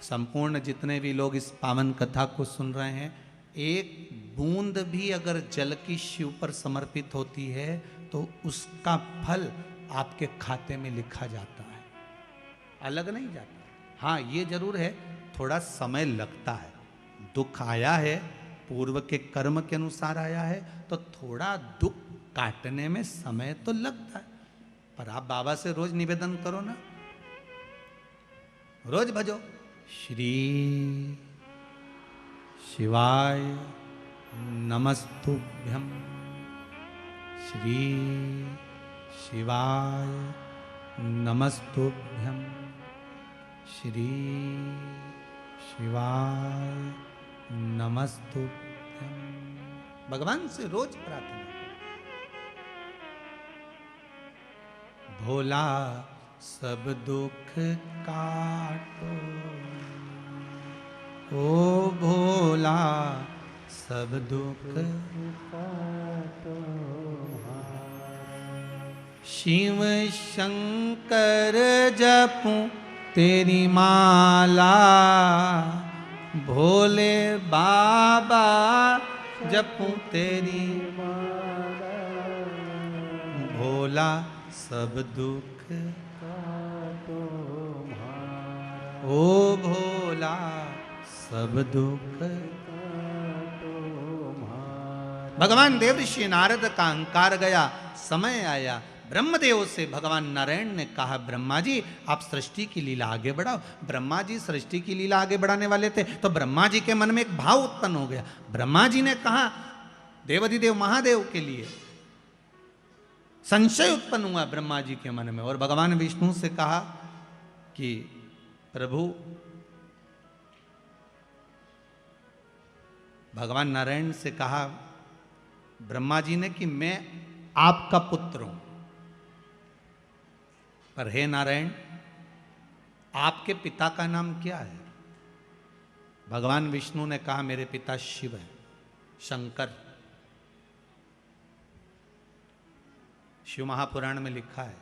संपूर्ण जितने भी लोग इस पावन कथा को सुन रहे हैं, एक बूंद भी अगर जल की शिव पर समर्पित होती है तो उसका फल आपके खाते में लिखा जाता है, अलग नहीं जाता। हाँ, ये जरूर है, थोड़ा समय लगता है। दुख आया है, पूर्व के कर्म के अनुसार आया है, तो थोड़ा दुख काटने में समय तो लगता है। पर आप बाबा से रोज निवेदन करो ना, रोज भजो, श्री शिवाय नमस्तुभ्यं, श्री शिवाय नमस्तुभ्यं, श्री शिवाय नमस्तुभ्यं। भगवान से रोज प्रार्थना करो। भोला सब दुख काटो, ओ भोला सब दुख काटो, शिव शंकर जपूं तेरी माला, भोले बाबा जपूं तेरी माला, भोला सब दुख काटो, ओ भोला सब दुख काटो। भगवान देवर्षि नारद का अहंकार गया, समय आया, ब्रह्मदेव से भगवान नारायण ने कहा, ब्रह्मा जी आप सृष्टि की लीला आगे बढ़ाओ। ब्रह्मा जी सृष्टि की लीला आगे बढ़ाने वाले थे, तो ब्रह्मा जी के मन में एक भाव उत्पन्न हो गया। ब्रह्मा जी ने कहा, देवाधिदेव महादेव के लिए संशय उत्पन्न हुआ ब्रह्मा जी के मन में, और भगवान विष्णु से कहा कि प्रभु, भगवान नारायण से कहा ब्रह्मा जी ने कि मैं आपका पुत्र हूं, पर हे नारायण आपके पिता का नाम क्या है? भगवान विष्णु ने कहा मेरे पिता शिव है, शंकर। शिव महापुराण में लिखा है,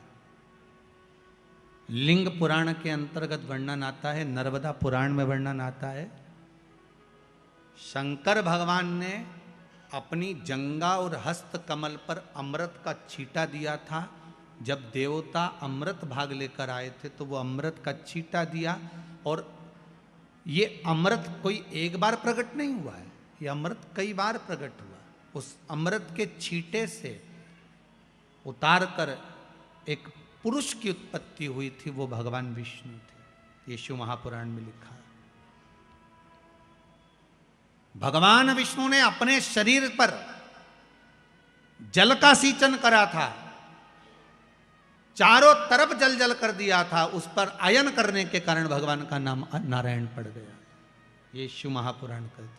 लिंग पुराण के अंतर्गत वर्णन आता है, नर्मदा पुराण में वर्णन आता है, शंकर भगवान ने अपनी जंगा और हस्त कमल पर अमृत का छींटा दिया था। जब देवता अमृत भाग लेकर आए थे तो वो अमृत का छींटा दिया, और ये अमृत कोई एक बार प्रकट नहीं हुआ है, ये अमृत कई बार प्रकट हुआ। उस अमृत के छींटे से उतार कर एक पुरुष की उत्पत्ति हुई थी, वो भगवान विष्णु थे। ये शिव महापुराण में लिखा है। भगवान विष्णु ने अपने शरीर पर जल का सींचन करा था, चारों तरफ जल जल कर दिया था, उस पर आयन करने के कारण भगवान का नाम नारायण पड़ गया। ये शिव महापुराण कहते हैं।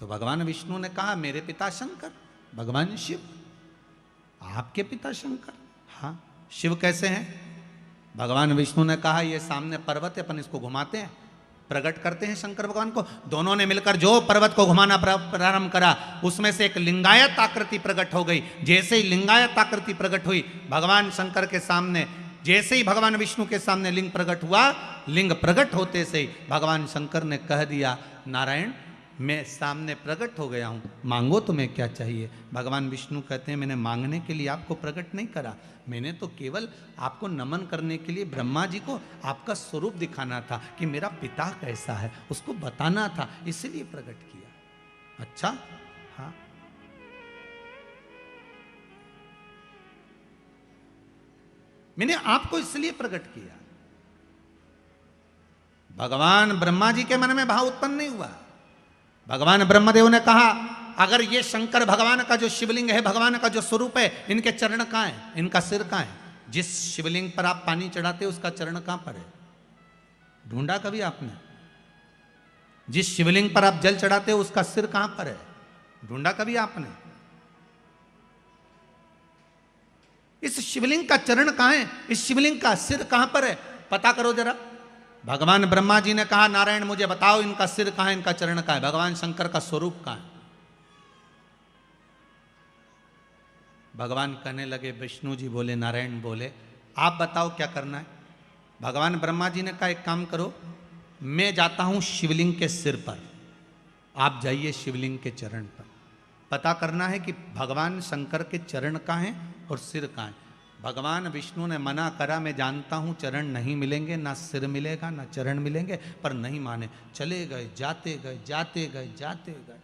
तो भगवान विष्णु ने कहा मेरे पिता शंकर, भगवान शिव, आपके पिता शंकर? हाँ। शिव कैसे हैं? भगवान विष्णु ने कहा ये सामने पर्वत है, अपन इसको घुमाते हैं, प्रकट करते हैं शंकर भगवान को। दोनों ने मिलकर जो पर्वत को घुमाना प्रारंभ करा, उसमें से एक लिंगायत आकृति प्रकट हो गई। जैसे ही लिंगायत आकृति प्रकट हुई, भगवान शंकर के सामने, जैसे ही भगवान विष्णु के सामने लिंग प्रकट हुआ, लिंग प्रकट होते से ही भगवान शंकर ने कह दिया, नारायण मैं सामने प्रकट हो गया हूं, मांगो तुम्हें क्या चाहिए। भगवान विष्णु कहते हैं मैंने मांगने के लिए आपको प्रकट नहीं करा, मैंने तो केवल आपको नमन करने के लिए ब्रह्मा जी को आपका स्वरूप दिखाना था कि मेरा पिता कैसा है, उसको बताना था, इसलिए प्रकट किया। अच्छा, हाँ। मैंने आपको इसलिए प्रकट किया। भगवान ब्रह्मा जी के मन में भाव उत्पन्न नहीं हुआ। भगवान ब्रह्मदेव ने कहा अगर ये शंकर भगवान का जो शिवलिंग है, भगवान का जो स्वरूप है, इनके चरण कहाँ है, इनका सिर कहाँ है? जिस शिवलिंग पर आप पानी चढ़ाते हो उसका चरण कहाँ पर है? ढूंढा कभी आपने? जिस शिवलिंग पर आप जल चढ़ाते हो उसका सिर कहां पर है? ढूंढा कभी आपने? इस शिवलिंग का चरण कहां है? इस शिवलिंग का सिर कहां पर है? पता करो जरा। भगवान ब्रह्मा जी ने कहा नारायण मुझे बताओ इनका सिर कहां है, इनका चरण कहां है? भगवान शंकर का स्वरूप कहां है? भगवान कहने लगे, विष्णु जी बोले, नारायण बोले, आप बताओ क्या करना है? भगवान ब्रह्मा जी ने कहा एक काम करो, मैं जाता हूं शिवलिंग के सिर पर, आप जाइए शिवलिंग के चरण पर। पता करना है कि भगवान शंकर के चरण कहाँ हैं और सिर कहाँ है। भगवान विष्णु ने मना करा, मैं जानता हूं चरण नहीं मिलेंगे, ना सिर मिलेगा ना चरण मिलेंगे, पर नहीं माने, चले गए, जाते गए जाते गए जाते गए।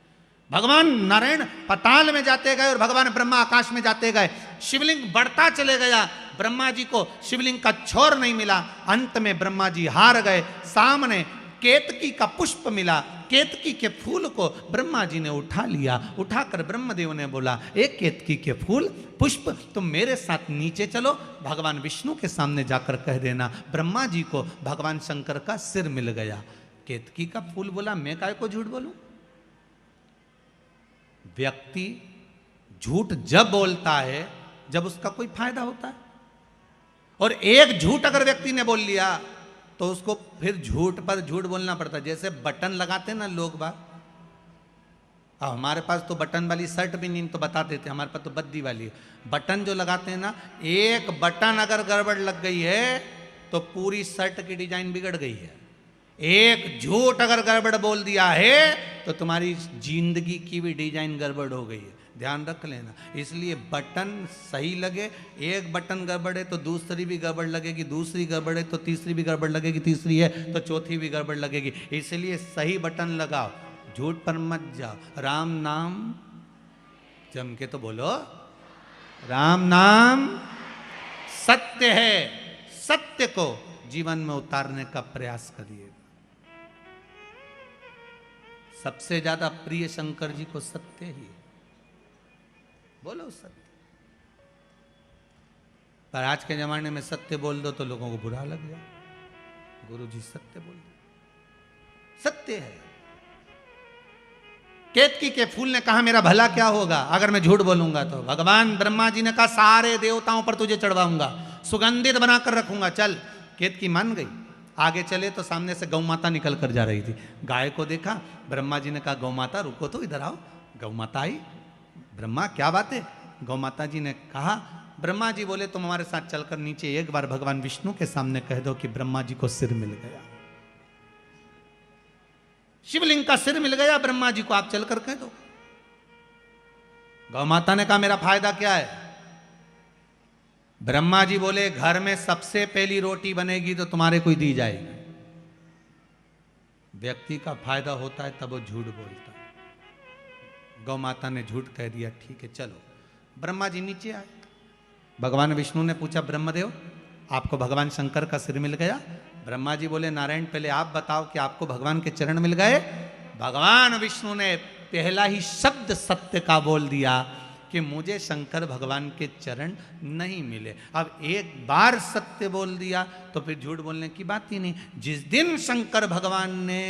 भगवान नारायण पताल में जाते गए और भगवान ब्रह्मा आकाश में जाते गए। शिवलिंग बढ़ता चले गया, ब्रह्मा जी को शिवलिंग का छोर नहीं मिला। अंत में ब्रह्मा जी हार गए। सामने केतकी का पुष्प मिला, केतकी के फूल को ब्रह्मा जी ने उठा लिया। उठाकर ब्रह्मदेव ने बोला, एक केतकी के फूल पुष्प तुम मेरे साथ नीचे चलो, भगवान विष्णु के सामने जाकर कह देना ब्रह्मा जी को भगवान शंकर का सिर मिल गया। केतकी का फूल बोला, मैं काय को झूठ बोलूं। व्यक्ति झूठ जब बोलता है जब उसका कोई फायदा होता है, और एक झूठ अगर व्यक्ति ने बोल लिया तो उसको फिर झूठ पर झूठ बोलना पड़ता है। जैसे बटन लगाते ना लोग बात, अब हमारे पास तो बटन वाली शर्ट भी नहीं तो बता देते, हमारे पास तो बद्दी वाली है। बटन जो लगाते हैं ना, एक बटन अगर गड़बड़ लग गई है तो पूरी शर्ट की डिजाइन बिगड़ गई है। एक झूठ अगर गड़बड़ बोल दिया है तो तुम्हारी जिंदगी की भी डिजाइन गड़बड़ हो गई है, ध्यान रख लेना। इसलिए बटन सही लगे, एक बटन गड़बड़ है तो दूसरी भी गड़बड़ लगेगी, दूसरी गड़बड़ है तो तीसरी भी गड़बड़ लगेगी, तीसरी है तो चौथी भी गड़बड़ लगेगी। इसलिए सही बटन लगाओ, झूठ पर मत जाओ। राम नाम जम के तो बोलो, राम नाम सत्य है, सत्य को जीवन में उतारने का प्रयास करिए। सबसे ज्यादा प्रिय शंकर जी को सत्य ही है, बोलो सत्य। पर आज के जमाने में सत्य बोल दो तो लोगों को बुरा लग जाए। गुरु जी सत्य बोल दो, सत्य है। केतकी के फूल ने कहा मेरा भला क्या होगा अगर मैं झूठ बोलूंगा तो। भगवान ब्रह्मा जी ने कहा सारे देवताओं पर तुझे चढ़वाऊंगा, सुगंधित बनाकर रखूंगा, चल। केतकी मान गई। आगे चले तो सामने से गौ माता निकल कर जा रही थी। गाय को देखा, ब्रह्मा जी ने कहा गौ माता रुको तो, इधर आओ। गौ माता आई। ब्रह्मा क्या बात है? गौ माता जी ने कहा, ब्रह्मा जी बोले तुम हमारे साथ चलकर नीचे एक बार भगवान विष्णु के सामने कह दो कि ब्रह्मा जी को सिर मिल गया, शिवलिंग का सिर मिल गया ब्रह्मा जी को, आप चलकर कह दो। गौ माता ने कहा मेरा फायदा क्या है? ब्रह्मा जी बोले घर में सबसे पहली रोटी बनेगी तो तुम्हारे को ही दी जाएगी। व्यक्ति का फायदा होता है तब वो झूठ बोलता है। गौ माता ने झूठ कह दिया, ठीक है चलो। ब्रह्मा जी नीचे आए। भगवान विष्णु ने पूछा ब्रह्मदेव आपको भगवान शंकर का सिर मिल गया? ब्रह्मा जी बोले नारायण पहले आप बताओ कि आपको भगवान के चरण मिल गए? भगवान विष्णु ने पहला ही शब्द सत्य का बोल दिया कि मुझे शंकर भगवान के चरण नहीं मिले। अब एक बार सत्य बोल दिया तो फिर झूठ बोलने की बात ही नहीं। जिस दिन शंकर भगवान ने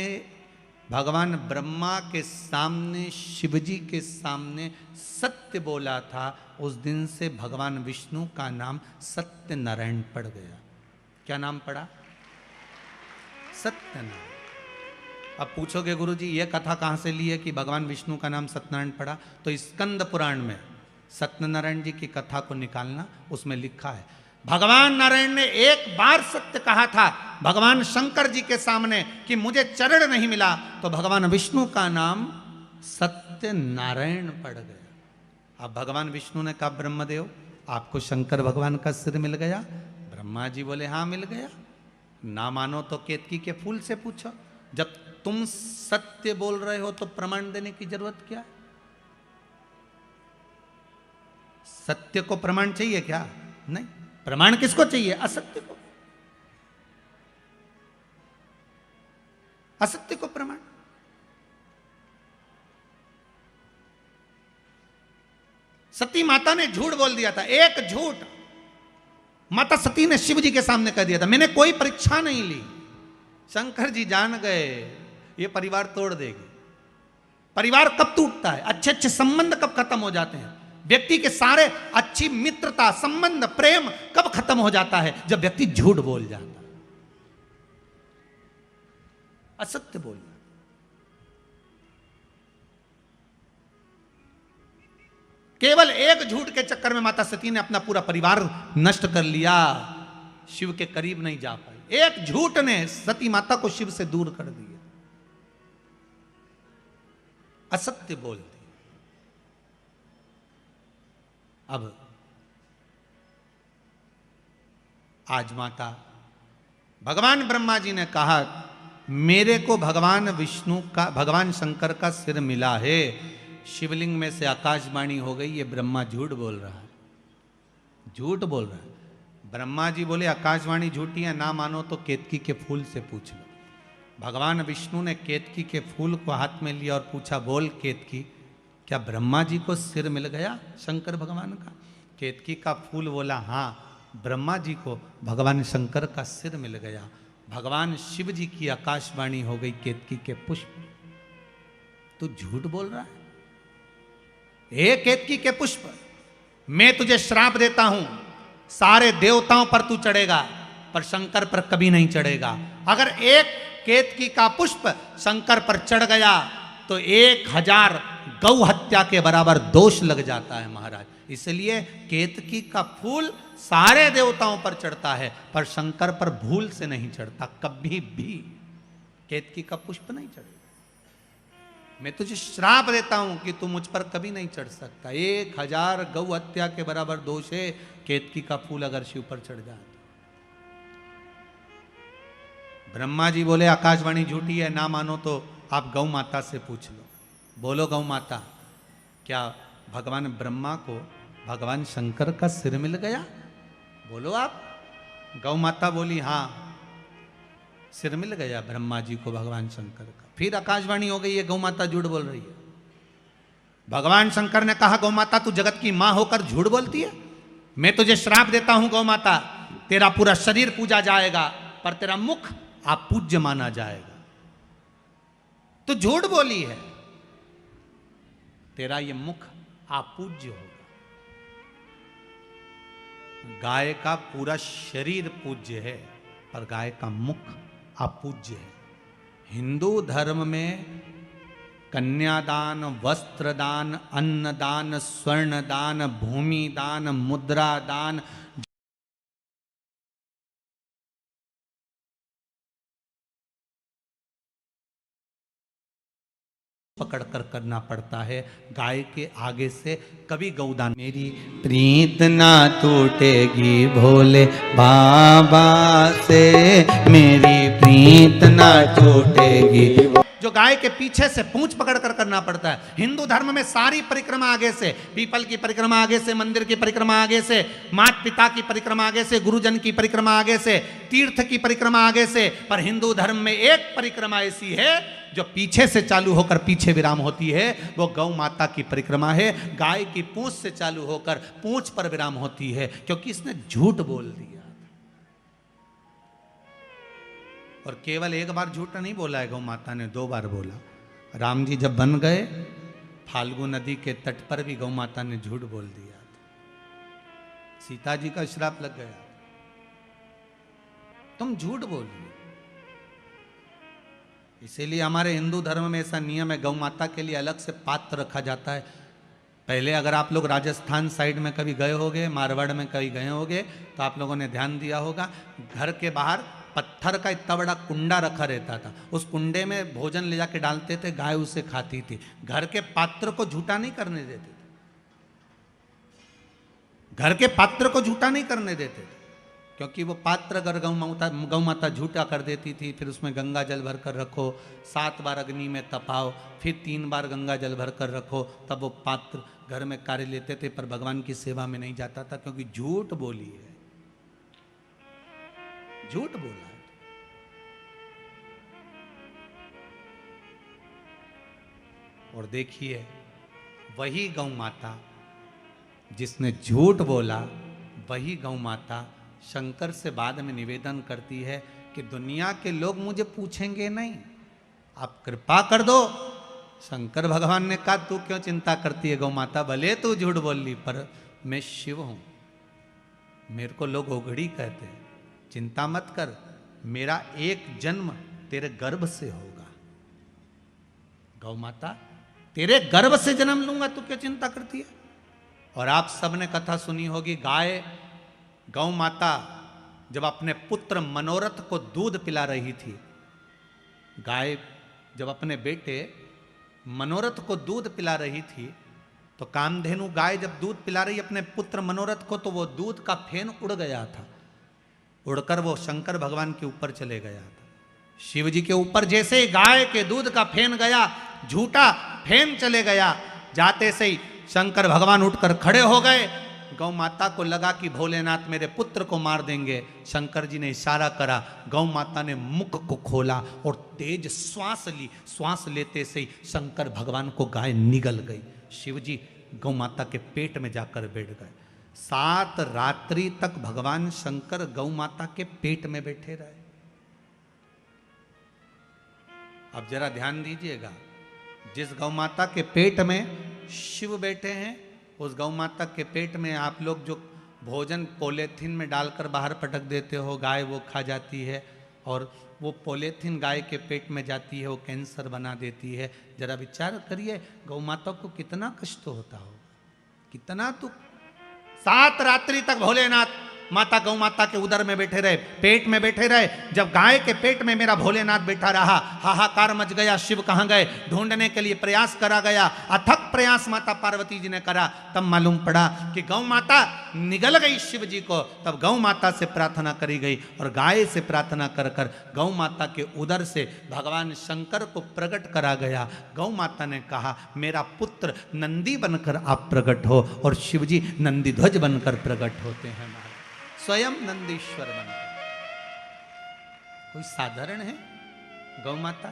भगवान ब्रह्मा के सामने, शिवजी के सामने सत्य बोला था, उस दिन से भगवान विष्णु का नाम सत्य नारायण पड़ गया। क्या नाम पड़ा? सत्यनारायण। अब पूछोगे गुरुजी ये कथा कहाँ से ली है कि भगवान विष्णु का नाम सत्यनारायण पड़ा? तो स्कंद पुराण में सत्यनारायण जी की कथा को निकालना, उसमें लिखा है भगवान नारायण ने एक बार सत्य कहा था भगवान शंकर जी के सामने कि मुझे चरण नहीं मिला, तो भगवान विष्णु का नाम सत्य नारायण पड़ गया। अब भगवान विष्णु ने कहा ब्रह्मदेव आपको शंकर भगवान का सिर मिल गया? ब्रह्मा जी बोले हाँ मिल गया। ना मानो तो केतकी के फूल से पूछो। जब तुम सत्य बोल रहे हो तो प्रमाण देने की जरूरत क्या? सत्य को प्रमाण चाहिए क्या? नहीं। प्रमाण किसको चाहिए? असत्य को। असत्य को प्रमाण। सती माता ने झूठ बोल दिया था, एक झूठ माता सती ने शिव जी के सामने कह दिया था, मैंने कोई परीक्षा नहीं ली। शंकर जी जान गए ये परिवार तोड़ देगी। परिवार कब टूटता है? अच्छे अच्छे संबंध कब खत्म हो जाते हैं? व्यक्ति के सारे अच्छी मित्रता, संबंध, प्रेम कब खत्म हो जाता है? जब व्यक्ति झूठ बोल जाता है, असत्य बोलना। केवल एक झूठ के चक्कर में माता सती ने अपना पूरा परिवार नष्ट कर लिया, शिव के करीब नहीं जा पाई। एक झूठ ने सती माता को शिव से दूर कर दिया, असत्य बोल दी। अब आज माता भगवान ब्रह्मा जी ने कहा मेरे को भगवान विष्णु का, भगवान शंकर का सिर मिला है। शिवलिंग में से आकाशवाणी हो गई, ये ब्रह्मा झूठ बोल रहा है, झूठ बोल रहा है। ब्रह्मा जी बोले आकाशवाणी झूठी है, ना मानो तो केतकी के फूल से पूछ लो। भगवान विष्णु ने केतकी के फूल को हाथ में लिया और पूछा, बोल केतकी, क्या ब्रह्मा जी को सिर मिल गया शंकर भगवान का? केतकी का फूल बोला, हाँ, ब्रह्मा जी को भगवान शंकर का सिर मिल गया। भगवान शिव जी की आकाशवाणी हो गई केतकी के पुष्प। तू झूठ बोल रहा है? हे केतकी के पुष्प, मैं तुझे श्राप देता हूं, सारे देवताओं पर तू चढ़ेगा पर शंकर पर कभी नहीं चढ़ेगा। अगर एक केतकी का पुष्प शंकर पर चढ़ गया तो 1000 गौ हत्या के बराबर दोष लग जाता है महाराज। इसलिए केतकी का फूल सारे देवताओं पर चढ़ता है पर शंकर पर भूल से नहीं चढ़ता, कभी भी केतकी का पुष्प नहीं चढ़ेगा। मैं तुझे श्राप देता हूं कि तू मुझ पर कभी नहीं चढ़ सकता। 1000 गौ हत्या के बराबर दोष है केतकी का फूल अगर शिव पर चढ़ जाए। ब्रह्मा जी बोले आकाशवाणी झूठी है, ना मानो तो आप गौ माता से पूछ लो। बोलो गौ माता, क्या भगवान ब्रह्मा को भगवान शंकर का सिर मिल गया? बोलो आप। गौ माता बोली, हाँ, सिर मिल गया ब्रह्मा जी को भगवान शंकर का। फिर आकाशवाणी हो गई है, गौ माता झूठ बोल रही है। भगवान शंकर ने कहा, गौ माता तू जगत की मां होकर झूठ बोलती है? मैं तुझे श्राप देता हूं गौ माता, तेरा पूरा शरीर पूजा जाएगा पर तेरा मुख आप पूज्य माना जाएगा। तो झूठ बोली है, तेरा ये मुख आप पूज्य होगा। गाय का पूरा शरीर पूज्य है पर गाय का मुख अपूज्य है। हिंदू धर्म में कन्यादान, वस्त्रदान, अन्नदान, स्वर्णदान, भूमि दान, मुद्रा दान, पकड़ कर करना पड़ता है। गाय के आगे से कभी गौदान। मेरी प्रीत ना टूटेगी भोले बाबा से, मेरी प्रीत ना टूटेगी। जो गाय के पीछे से पूंछ पकड़ कर करना पड़ता है। हिंदू धर्म में सारी परिक्रमा आगे से, पीपल की परिक्रमा आगे से, मंदिर की परिक्रमा आगे से, माता पिता की परिक्रमा आगे से, गुरुजन की परिक्रमा आगे से, तीर्थ की परिक्रमा आगे से। पर हिंदू धर्म में एक परिक्रमा ऐसी है जो पीछे से चालू होकर पीछे विराम होती है, वो गौ माता की परिक्रमा है। गाय की पूंछ से चालू होकर पूंछ पर विराम होती है, क्योंकि इसने झूठ बोल दिया। और केवल एक बार झूठ नहीं बोला है गौ माता ने, 2 बार बोला। राम जी जब बन गए, फाल्गु नदी के तट पर भी गौ माता ने झूठ बोल दिया। सीता जी का श्राप लग गया, तुम झूठ बोलिए। इसीलिए हमारे हिंदू धर्म में ऐसा नियम है, गौ माता के लिए अलग से पात्र रखा जाता है। पहले अगर आप लोग राजस्थान साइड में कभी गए होंगे, मारवाड़ में कभी गए होंगे, तो आप लोगों ने ध्यान दिया होगा, घर के बाहर पत्थर का इतना बड़ा कुंडा रखा रहता था। उस कुंडे में भोजन ले जाके डालते थे, गाय उसे खाती थी। घर के पात्र को झूठा नहीं करने देते थे, घर के पात्र को झूठा नहीं करने देते थे, क्योंकि वो पात्र अगर गौ माता झूठा कर देती थी, फिर उसमें गंगा जल भर कर रखो, 7 बार अग्नि में तपाओ, फिर 3 बार गंगा जल भर कर रखो, तब वो पात्र घर में कार्य लेते थे, पर भगवान की सेवा में नहीं जाता था, क्योंकि झूठ बोली है, झूठ बोला है। और देखिए, वही गौ माता जिसने झूठ बोला, वही गौ माता शंकर से बाद में निवेदन करती है कि दुनिया के लोग मुझे पूछेंगे नहीं, आप कृपा कर दो। शंकर भगवान ने कहा, तू क्यों चिंता करती है गौ माता, भले तू झूठ बोल ली, पर मैं शिव हूं, मेरे को लोग ओघड़ी कहते हैं, चिंता मत कर, मेरा एक जन्म तेरे गर्भ से होगा। गौ माता, तेरे गर्भ से जन्म लूंगा, तू क्यों चिंता करती है। और आप सबने कथा सुनी होगी, गाय, गौ माता जब अपने पुत्र मनोरथ को दूध पिला रही थी, गाय जब अपने बेटे मनोरथ को दूध पिला रही थी, तो कामधेनु गाय जब दूध पिला रही अपने पुत्र मनोरथ को, तो वो दूध का फेन उड़ गया था, उड़कर वो शंकर भगवान के ऊपर चले गया था। शिव जी के ऊपर जैसे ही गाय के दूध का फेन गया, झूठा फेन चले गया, जाते से ही शंकर भगवान उठकर खड़े हो गए। गौ माता को लगा कि भोलेनाथ मेरे पुत्र को मार देंगे। शंकर जी ने इशारा करा, गौ माता ने मुख को खोला और तेज श्वास ली। श्वास लेते से ही शंकर भगवान को गाय निगल गई। शिव जी गौ माता के पेट में जाकर बैठ गए। 7 रात्रि तक भगवान शंकर गौ माता के पेट में बैठे रहे। अब जरा ध्यान दीजिएगा, जिस गौ माता के पेट में शिव बैठे हैं, उस गौ माता के पेट में आप लोग जो भोजन पॉलीथीन में डालकर बाहर पटक देते हो, गाय वो खा जाती है, और वो पॉलीथीन गाय के पेट में जाती है, वो कैंसर बना देती है। जरा विचार करिए, गौ माता को कितना कष्ट होता होगा, कितना दुख। 7 रात्रि तक भोलेनाथ माता गौ माता के उदर में बैठे रहे, पेट में बैठे रहे। जब गाय के पेट में मेरा भोलेनाथ बैठा रहा, हाहाकार मच गया। शिव कहाँ गए ढूंढने के लिए प्रयास करा गया, अथक प्रयास माता पार्वती जी ने करा। तब मालूम पड़ा कि गौ माता निगल गई शिव जी को। तब गौ माता से प्रार्थना करी गई, और गाय से प्रार्थना कर कर गौ माता के उदर से भगवान शंकर को प्रकट करा गया। गौ माता ने कहा, मेरा पुत्र नंदी बनकर आप प्रकट हो, और शिव जी नंदी ध्वज बनकर प्रकट होते हैं, स्वयं नंदीश्वर बनकर। कोई साधारण है? गौ माता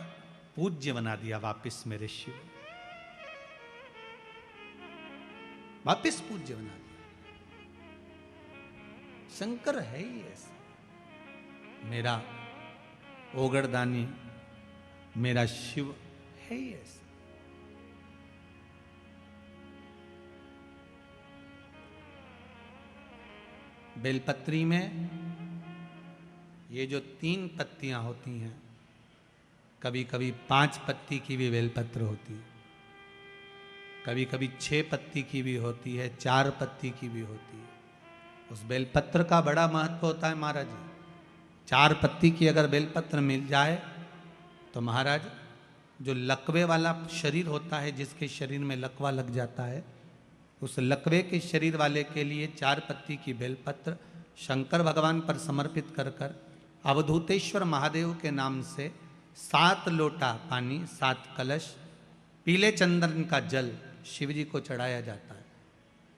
पूज्य बना दिया वापिस मेरे शिव, वापिस पूज्य बना दिया। शंकर है ही ऐसा, मेरा ओगरदानी, मेरा शिव है ही ऐसा। बेलपत्री में ये जो 3 पत्तियां होती हैं, कभी कभी 5 पत्ती की भी बेलपत्र होती है, कभी कभी 6 पत्ती की भी होती है, 4 पत्ती की भी होती है। उस बेलपत्र का बड़ा महत्व होता है महाराज जी। 4 पत्ती की अगर बेलपत्र मिल जाए तो महाराज, जो लकवे वाला शरीर होता है, जिसके शरीर में लकवा लग जाता है, उस लकवे के शरीर वाले के लिए 4 पत्ती की बेलपत्र शंकर भगवान पर समर्पित कर कर अवधूतेश्वर महादेव के नाम से 7 लोटा पानी, 7 कलश, पीले चंदन का जल शिव जी को चढ़ाया जाता है।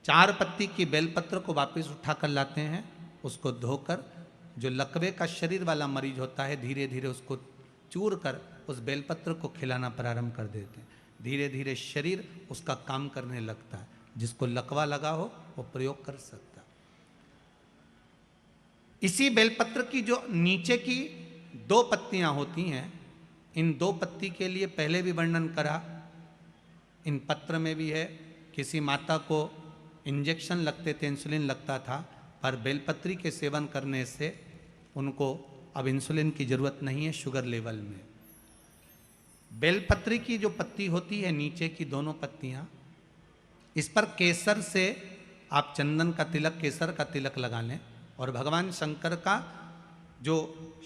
4 पत्ती की बेलपत्र को वापस उठाकर लाते हैं, उसको धोकर जो लकवे का शरीर वाला मरीज होता है, धीरे धीरे उसको चूर कर उस बेलपत्र को खिलाना प्रारंभ कर देते हैं। धीरे धीरे शरीर उसका काम करने लगता है। जिसको लकवा लगा हो वो प्रयोग कर सकता। इसी बेलपत्र की जो नीचे की 2 पत्तियां होती हैं, इन 2 पत्ती के लिए पहले भी वर्णन करा, इन पत्र में भी है। किसी माता को इंजेक्शन लगते थे, इंसुलिन लगता था, पर बेलपत्री के सेवन करने से उनको अब इंसुलिन की जरूरत नहीं है शुगर लेवल में। बेलपत्री की जो पत्ती होती है, नीचे की दोनों पत्तियां, इस पर केसर से आप चंदन का तिलक, केसर का तिलक लगा लें। और भगवान शंकर का जो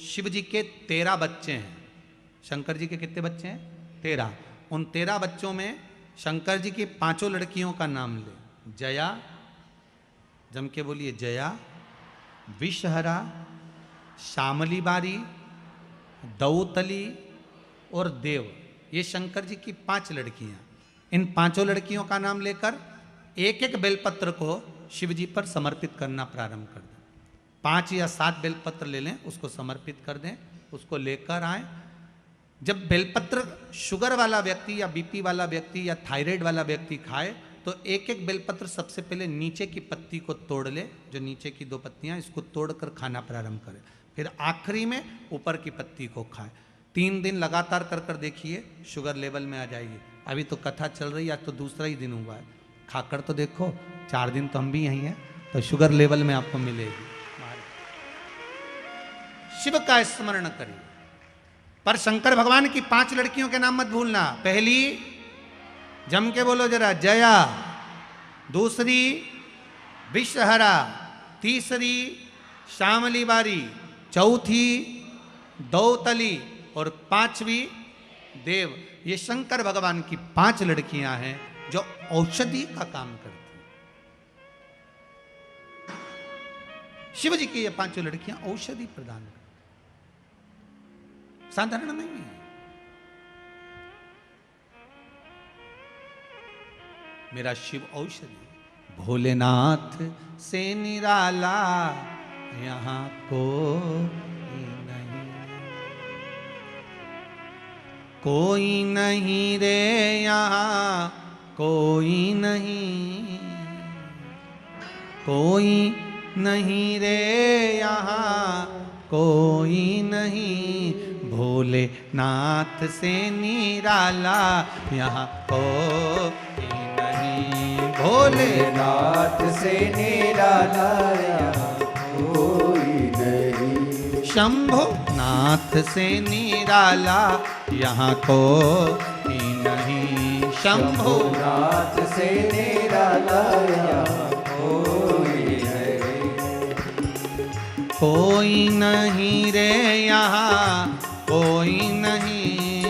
शिव जी के 13 बच्चे हैं, शंकर जी के कितने बच्चे हैं? 13। उन 13 बच्चों में शंकर जी की 5 लड़कियों का नाम ले। जया, जम के बोलिए, जया, विषहरा, श्यामली बारी, दौतली और देव। ये शंकर जी की 5 लड़कियां। इन 5 लड़कियों का नाम लेकर एक एक बेलपत्र को शिव जी पर समर्पित करना प्रारंभ कर दें। 5 या 7 बेलपत्र ले लें, उसको समर्पित कर दें, उसको लेकर आए। जब बेलपत्र शुगर वाला व्यक्ति या बीपी वाला व्यक्ति या थायराइड वाला व्यक्ति खाए, तो एक एक बेलपत्र सबसे पहले नीचे की पत्ती को तोड़ ले, जो नीचे की 2 पत्तियां, इसको तोड़कर खाना प्रारंभ करे। फिर आखिरी में ऊपर की पत्ती को खाए। 3 दिन लगातार कर कर देखिए, शुगर लेवल में आ जाएगी। अभी तो कथा चल रही है, आज तो दूसरा ही दिन हुआ है, खाकर तो देखो, 4 दिन तो हम भी यहीं हैं, तो शुगर लेवल में आपको मिलेगी। शिव का स्मरण करिए। पर शंकर भगवान की 5 लड़कियों के नाम मत भूलना। पहली, जम के बोलो जरा, जया। दूसरी, विषहरा। तीसरी, श्यामली बारी, चौथी दौतली और पांचवी देव। ये शंकर भगवान की 5 लड़कियां हैं जो औषधि का काम करती हैं। शिव जी की ये 5 लड़कियां औषधि प्रदान करती, साधारण नहीं है। मेरा शिव औषधि, भोलेनाथ से निराला यहां कोई नहीं रे, यहाँ कोई नहीं रे, यहाँ कोई नहीं, भोलेनाथ से निराला यहाँ कोई नहीं, भोलेनाथ से निराला यहाँ कोई नहीं, शंभो नाथ से निराला यहाँ कोई नहीं, शंभो नाथ से निराला यहाँ कोई नहीं, कोई नहीं रे यहाँ कोई नहीं,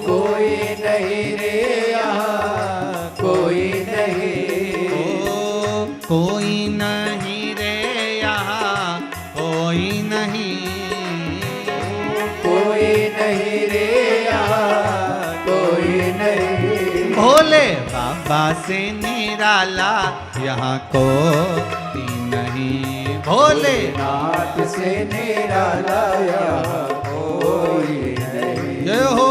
कोई नहीं रे यहाँ कोई नहीं, कोई नहीं रे यहाँ कोई नहीं, कोई नहीं रे यहाँ कोई नहीं, भोले बाबा से निराला यहाँ कोई नहीं, भोलेनाथ से निराला यहाँ कोई नहीं। जय हो।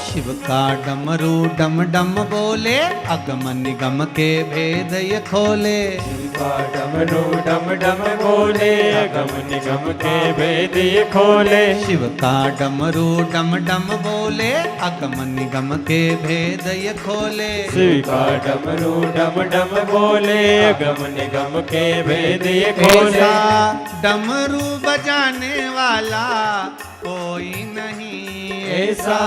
शिव का डमरू डम डम बोले, अगम निगम के भेद ये खोले। शिव का डमरू डम डम बोले, अगम निगम के भेद ये खोले। शिव का डमरू डम डम बोले, अगम निगम के भेद ये खोले। शिव का डमरू डम डम बोले, अगम निगम के भेद ये खोले। ऐसा डमरू बजाने वाला कोई नहीं, ऐसा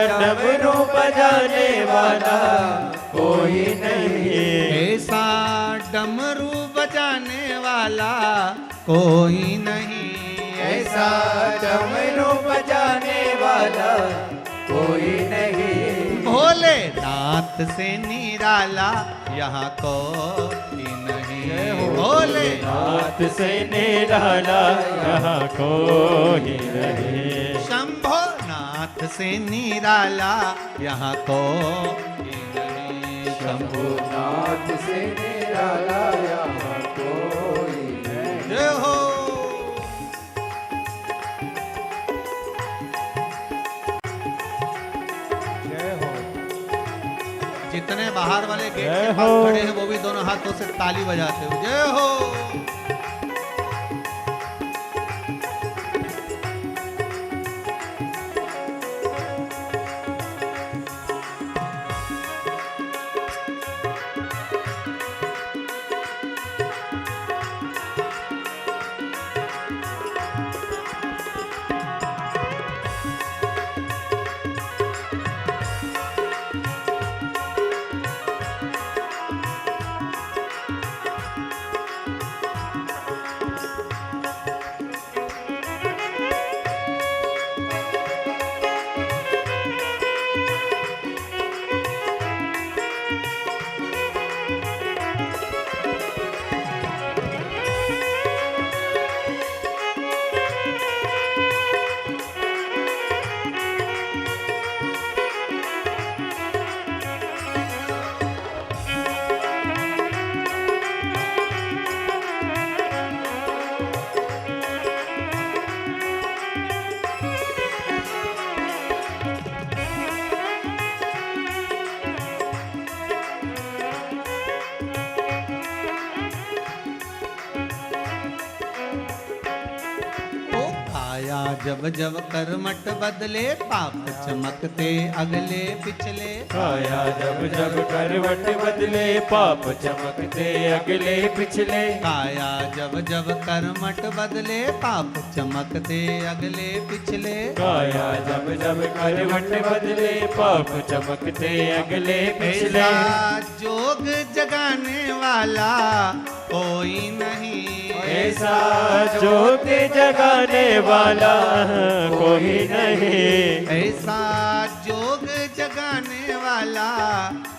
डमरू बजाने वाला कोई नहीं। ऐसा डमरू बजाने वाला कोई नहीं, ऐसा डमरू बजाने वाला कोई नहीं। भोलेनाथ से निराला यहाँ कोई नहीं। भोलेनाथ से निराला यहाँ कोई नहीं। शंभोनाथ से निराला यहाँ कोई नहीं। शंभुनाथ से निराला यहाँ कोई नहीं। जय हो। जय हो। जितने बाहर वाले गेट के पास खड़े हैं वो भी दोनों हाथों से ताली बजाते हुए जय हो। जब जब कर्मठ बदले पाप चमकते अगले पिछले। काया जब जब करवट बदले पाप चमकते अगले पिछले। काया जब जब कर्मठ बदले पाप चमकते अगले पिछले। काया जब जब करवट बदले पाप चमकते अगले पिछले। ऐसा जोग जगाने वाला कोई नहीं। ऐसा जोग जगाने वाला कोई नहीं। ऐसा जोग जगाने वाला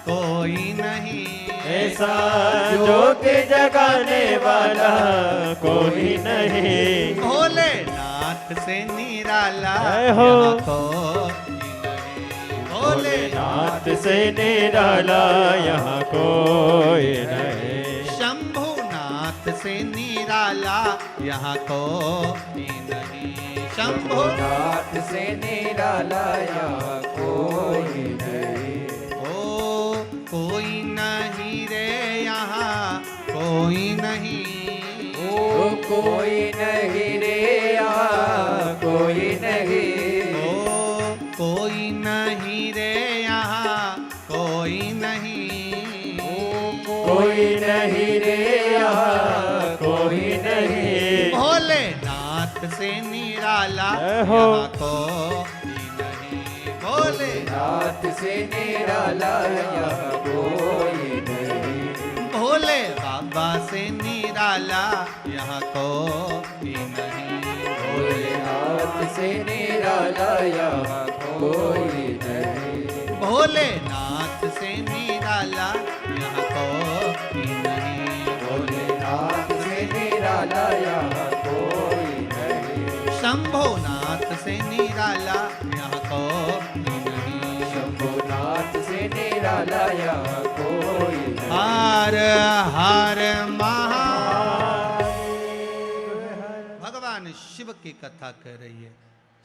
कोई नहीं। ऐसा जोग जगाने वाला कोई नहीं। भोलेनाथ से निराला जय हो। यहाँ कोई नहीं। भोलेनाथ से निराला यहाँ कोई नहीं। शंभुनाथ से निराला यहाँ कोई नहीं। शंभुनाथ से निराला यहाँ कोई नहीं। ओ कोई नहीं रे यहाँ कोई नहीं। ओ कोई नहीं रे यहाँ कोई नहीं। ओ कोई नहीं रे यहाँ कोई नहीं। कोई नहीं रे यहाँ कोई नहीं। भोलेनाथ से निराला हो। यहाँ कोई नहीं। भोलेनाथ से निराला यहाँ कोई नहीं। भोले बाबा से निराला यहाँ कोई नहीं। भोलेनाथ से निराला यहाँ कोई नहीं। भोलेनाथ से निराला यहाँ कोई नहीं। भोलेनाथ से निराला यहाँ कोई नहीं। शंभुनाथ से निराला यहाँ कोई नहीं। शंभुनाथ से निराला यहाँ कोई नहीं। हर हर महा। भगवान शिव की कथा कह रही है।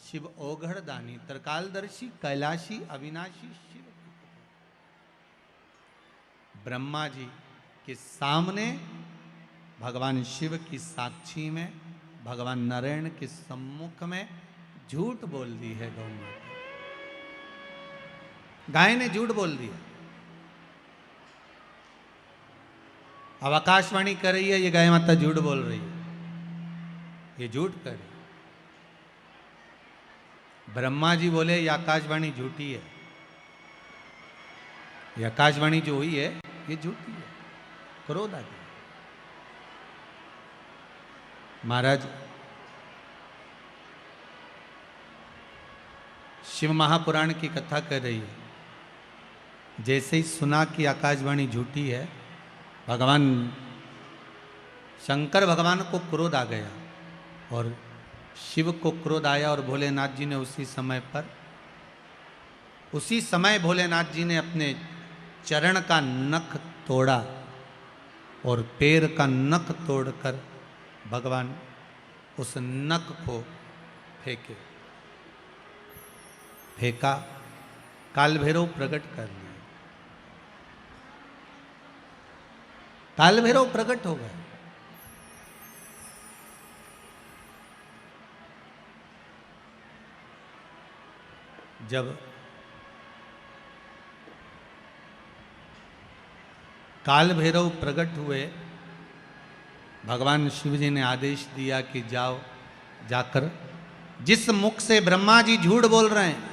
शिव ओघड़ दानी त्रिकालदर्शी कैलाशी अविनाशी शिव। ब्रह्मा जी के सामने भगवान शिव की साक्षी में भगवान नारायण के सम्मुख में झूठ बोल दी है गौ माता। गाय ने झूठ बोल दिया। अब आकाशवाणी कर रही है, ये गाय माता झूठ बोल रही है, ये झूठ कर रही है। ब्रह्मा जी बोले ये आकाशवाणी झूठी है, ये आकाशवाणी जो हुई है ये झूठी है। क्रोध आ गया। महाराज शिव महापुराण की कथा कर रही है। जैसे ही सुना कि आकाशवाणी झूठी है, भगवान शंकर भगवान को क्रोध आ गया और शिव को क्रोध आया और भोलेनाथ जी ने उसी समय भोलेनाथ जी ने अपने चरण का नख तोड़ा और पैर का नख तोड़कर भगवान उस नख को फेंका। काल भैरव प्रकट कर लिया। काल भैरव प्रकट हो गए। जब काल भैरव प्रकट हुए, भगवान शिव जी ने आदेश दिया कि जाओ, जाकर जिस मुख से ब्रह्मा जी झूठ बोल रहे हैं,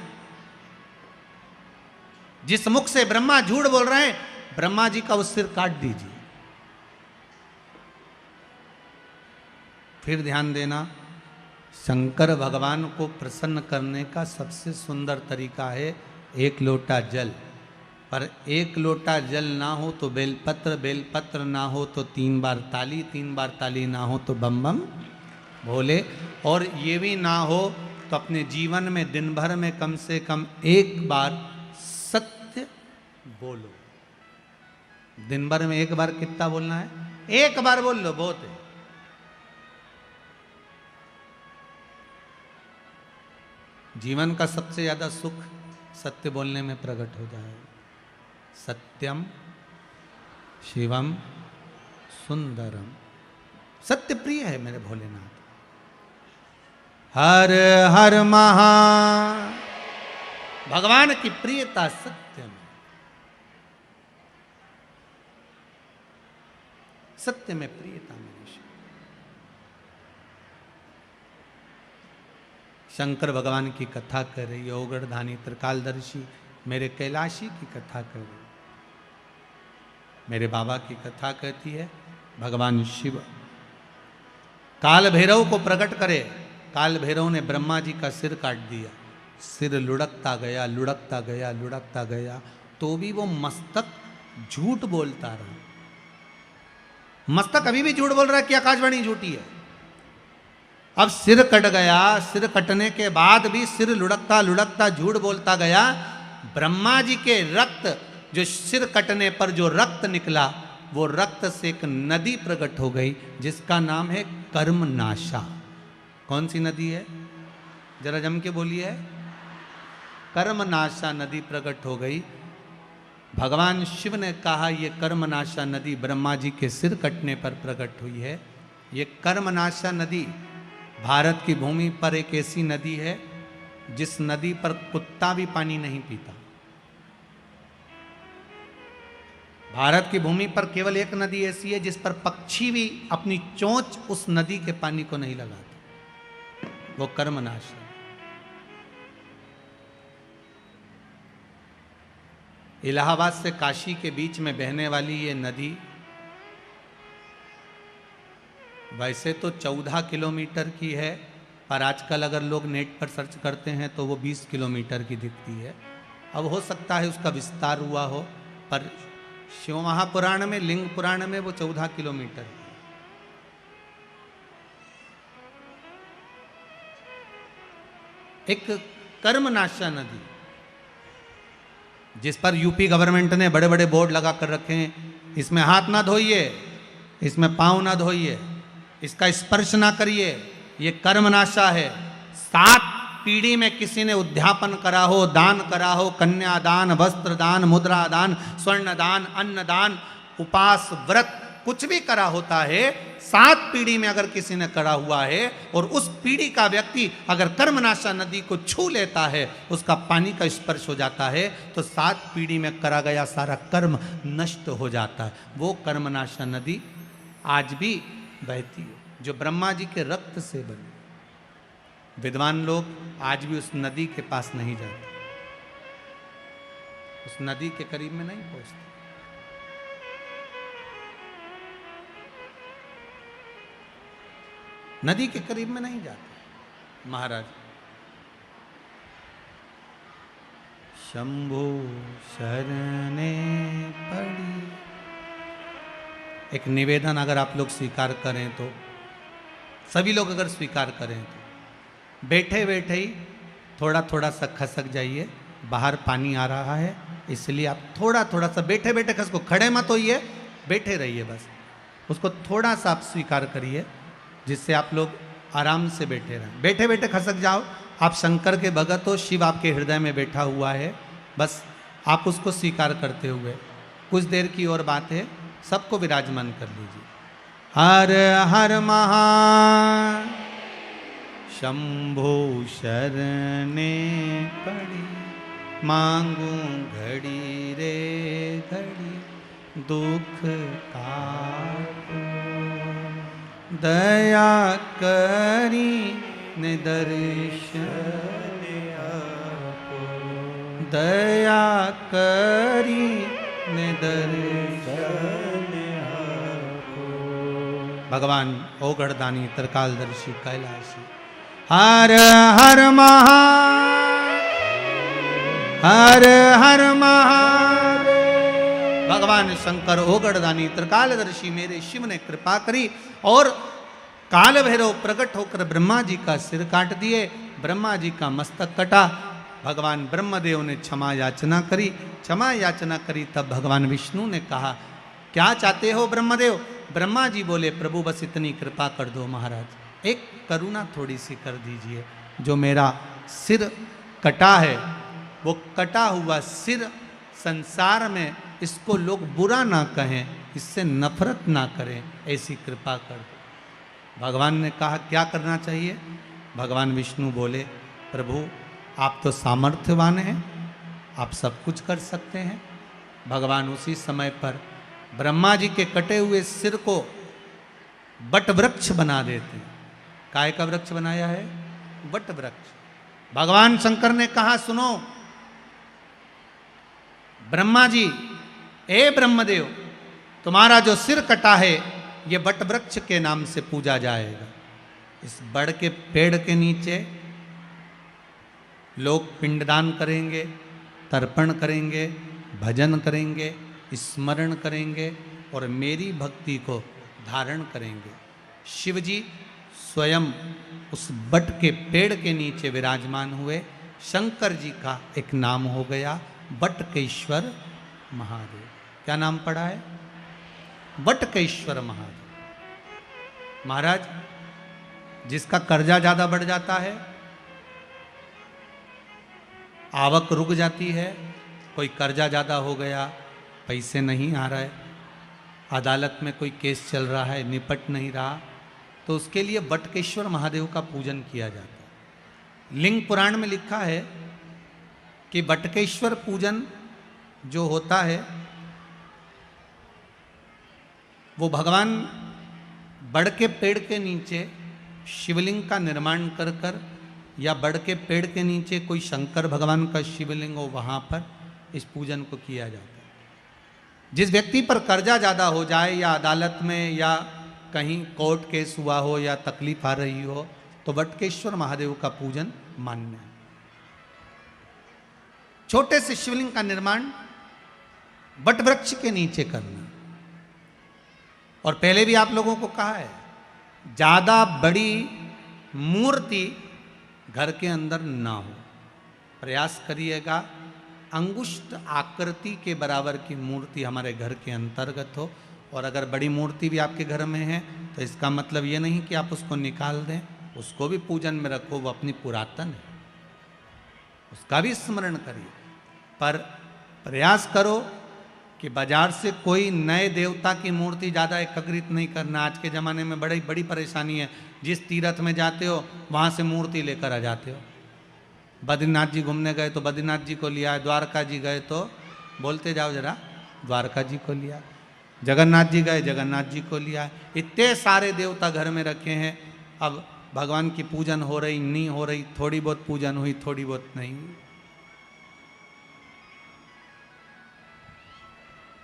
जिस मुख से ब्रह्मा झूठ बोल रहे हैं, ब्रह्मा जी का उस सिर काट दीजिए। फिर ध्यान देना, शंकर भगवान को प्रसन्न करने का सबसे सुंदर तरीका है एक लोटा जल। पर एक लोटा जल ना हो तो बेलपत्र, बेलपत्र ना हो तो 3 बार ताली, 3 बार ताली ना हो तो बम बम भोले, और ये भी ना हो तो अपने जीवन में दिन भर में कम से कम 1 बार सत्य बोलो। दिन भर में 1 बार कितना बोलना है? 1 बार बोल लो, बहुत है। जीवन का सबसे ज्यादा सुख सत्य बोलने में प्रकट हो जाए। सत्यम शिवम सुंदरम। सत्य प्रिय है मेरे भोलेनाथ। हर हर महा। भगवान की प्रियता सत्य में, सत्य में प्रियता में। शंकर भगवान की कथा कर रही है, ओगड़धानी त्रिकालदर्शी मेरे कैलाशी की कथा कर रही, मेरे बाबा की कथा कहती है। भगवान शिव काल भैरव को प्रकट करे। काल भैरव ने ब्रह्मा जी का सिर काट दिया, सिर लुढ़कता गया, लुढ़कता गया, लुढ़कता गया, तो भी वो मस्तक झूठ बोलता रहा। मस्तक अभी भी झूठ बोल रहा है कि आकाशवाणी झूठी है। अब सिर कट गया, सिर कटने के बाद भी सिर लुढ़कता लुढ़कता झूठ बोलता गया। ब्रह्मा जी के रक्त, जो सिर कटने पर जो रक्त निकला, वो रक्त से एक नदी प्रकट हो गई जिसका नाम है कर्मनाशा। कौन सी नदी है? जरा जम के बोलिए। कर्मनाशा नदी प्रकट हो गई। भगवान शिव ने कहा ये कर्मनाशा नदी ब्रह्मा जी के सिर कटने पर प्रकट हुई है। ये कर्मनाशा नदी भारत की भूमि पर एक ऐसी नदी है जिस नदी पर कुत्ता भी पानी नहीं पीता। भारत की भूमि पर केवल एक नदी ऐसी है जिस पर पक्षी भी अपनी चोंच उस नदी के पानी को नहीं लगाते, वो कर्मनाशा। इलाहाबाद से काशी के बीच में बहने वाली ये नदी वैसे तो 14 किलोमीटर की है, पर आजकल अगर लोग नेट पर सर्च करते हैं तो वो 20 किलोमीटर की दिखती है। अब हो सकता है उसका विस्तार हुआ हो, पर शिव महापुराण में, लिंग पुराण में वो 14 किलोमीटर है। एक कर्मनाशा नदी जिस पर यूपी गवर्नमेंट ने बड़े बड़े बोर्ड लगा कर रखे हैं, इसमें हाथ ना धोइए, इसमें पांव ना धोइए, इसका स्पर्श ना करिए, ये कर्मनाशा है। 7 पीढ़ी में किसी ने उद्यापन करा हो, दान करा हो, कन्यादान, वस्त्र दान, मुद्रा दान, स्वर्ण दान, अन्न दान, उपास, व्रत, कुछ भी करा होता है, 7 पीढ़ी में अगर किसी ने करा हुआ है और उस पीढ़ी का व्यक्ति अगर कर्मनाशा नदी को छू लेता है, उसका पानी का स्पर्श हो जाता है, तो 7 पीढ़ी में करा गया सारा कर्म नष्ट हो जाता है। वो कर्मनाशा नदी आज भी बहती है, जो ब्रह्मा जी के रक्त से बनी। विद्वान लोग आज भी उस नदी के पास नहीं जाते, उस नदी के करीब में नहीं पहुंचते। नदी के करीब में नहीं जाते। महाराज शंभो शरणे पड़ी। एक निवेदन अगर आप लोग स्वीकार करें तो, सभी लोग अगर स्वीकार करें तो बैठे बैठे ही थोड़ा थोड़ा सा खसक जाइए। बाहर पानी आ रहा है, इसलिए आप थोड़ा थोड़ा सा बैठे बैठे खसको, खड़े मत होइए, बैठे रहिए बस। उसको थोड़ा सा आप स्वीकार करिए जिससे आप लोग आराम से बैठे रहें। बैठे बैठे खसक जाओ। आप शंकर के भगत हो, शिव आपके हृदय में बैठा हुआ है, बस आप उसको स्वीकार करते हुए कुछ देर की और बात है, सबको विराजमान कर लीजिए। हर हर महा शंभो शरणे पड़ी, मांगू घड़ी रे घड़ी दुख काटो, दया करी ने दर्शन आपो, दया करी ने दर्शन आपो। भगवान ओगड़दानी त्रिकालदर्शी कैलाशी। हर हर महा, हर हर महादेव। भगवान शंकर ओगड़दानी त्रिकालदर्शी मेरे शिव ने कृपा करी और काल भैरव प्रकट होकर ब्रह्मा जी का सिर काट दिए। ब्रह्मा जी का मस्तक कटा। भगवान ब्रह्मदेव ने क्षमा याचना करी। क्षमा याचना करी तब भगवान विष्णु ने कहा, क्या चाहते हो ब्रह्मदेव? ब्रह्मा जी बोले, प्रभु बस इतनी कृपा कर दो महाराज, एक करुणा थोड़ी सी कर दीजिए। जो मेरा सिर कटा है, वो कटा हुआ सिर संसार में इसको लोग बुरा ना कहें, इससे नफरत ना करें, ऐसी कृपा कर दो। भगवान ने कहा, क्या करना चाहिए? भगवान विष्णु बोले, प्रभु आप तो सामर्थ्यवान हैं, आप सब कुछ कर सकते हैं। भगवान उसी समय पर ब्रह्मा जी के कटे हुए सिर को वट वृक्ष बना देते हैं। काय का वृक्ष बनाया है? वट वृक्ष। भगवान शंकर ने कहा, सुनो ब्रह्मा जी, ए ब्रह्मदेव, तुम्हारा जो सिर कटा है ये वट वृक्ष के नाम से पूजा जाएगा। इस बड़ के पेड़ के नीचे लोग पिंडदान करेंगे, तर्पण करेंगे, भजन करेंगे, स्मरण करेंगे और मेरी भक्ति को धारण करेंगे। शिव जी स्वयं उस बट के पेड़ के नीचे विराजमान हुए। शंकर जी का एक नाम हो गया बटकेश्वर महादेव। क्या नाम पड़ा है? बटकेश्वर महादेव। महाराज, जिसका कर्जा ज्यादा बढ़ जाता है, आवक रुक जाती है, कोई कर्जा ज्यादा हो गया, पैसे नहीं आ रहे, अदालत में कोई केस चल रहा है, निपट नहीं रहा, तो उसके लिए बटकेश्वर महादेव का पूजन किया जाता है। लिंग पुराण में लिखा है कि बटकेश्वर पूजन जो होता है वो भगवान बड़ के पेड़ के नीचे शिवलिंग का निर्माण कर कर, या बड़ के पेड़ के नीचे कोई शंकर भगवान का शिवलिंग हो, वहाँ पर इस पूजन को किया जाता है। जिस व्यक्ति पर कर्जा ज़्यादा हो जाए, या अदालत में या कहीं कोर्ट केस हुआ हो या तकलीफ आ रही हो, तो बटकेश्वर महादेव का पूजन मान्य है। छोटे से शिवलिंग का निर्माण बट वृक्ष के नीचे करना। और पहले भी आप लोगों को कहा है, ज्यादा बड़ी मूर्ति घर के अंदर ना हो। प्रयास करिएगा अंगुष्ठ आकृति के बराबर की मूर्ति हमारे घर के अंतर्गत हो। और अगर बड़ी मूर्ति भी आपके घर में है तो इसका मतलब ये नहीं कि आप उसको निकाल दें, उसको भी पूजन में रखो, वो अपनी पुरातन है, उसका भी स्मरण करिए। पर प्रयास करो कि बाजार से कोई नए देवता की मूर्ति ज़्यादा एकत्रित नहीं करना। आज के ज़माने में बड़ी बड़ी परेशानी है। जिस तीर्थ में जाते हो वहाँ से मूर्ति लेकर आ जाते हो। बद्रीनाथ जी घूमने गए तो बद्रीनाथ जी को लिया, द्वारका जी गए तो बोलते जाओ जरा, द्वारका जी को लिया, जगन्नाथ जी गए जगन्नाथ जी को लिया। इतने सारे देवता घर में रखे हैं। अब भगवान की पूजन हो रही नहीं हो रही, थोड़ी बहुत पूजन हुई, थोड़ी बहुत नहीं हुई।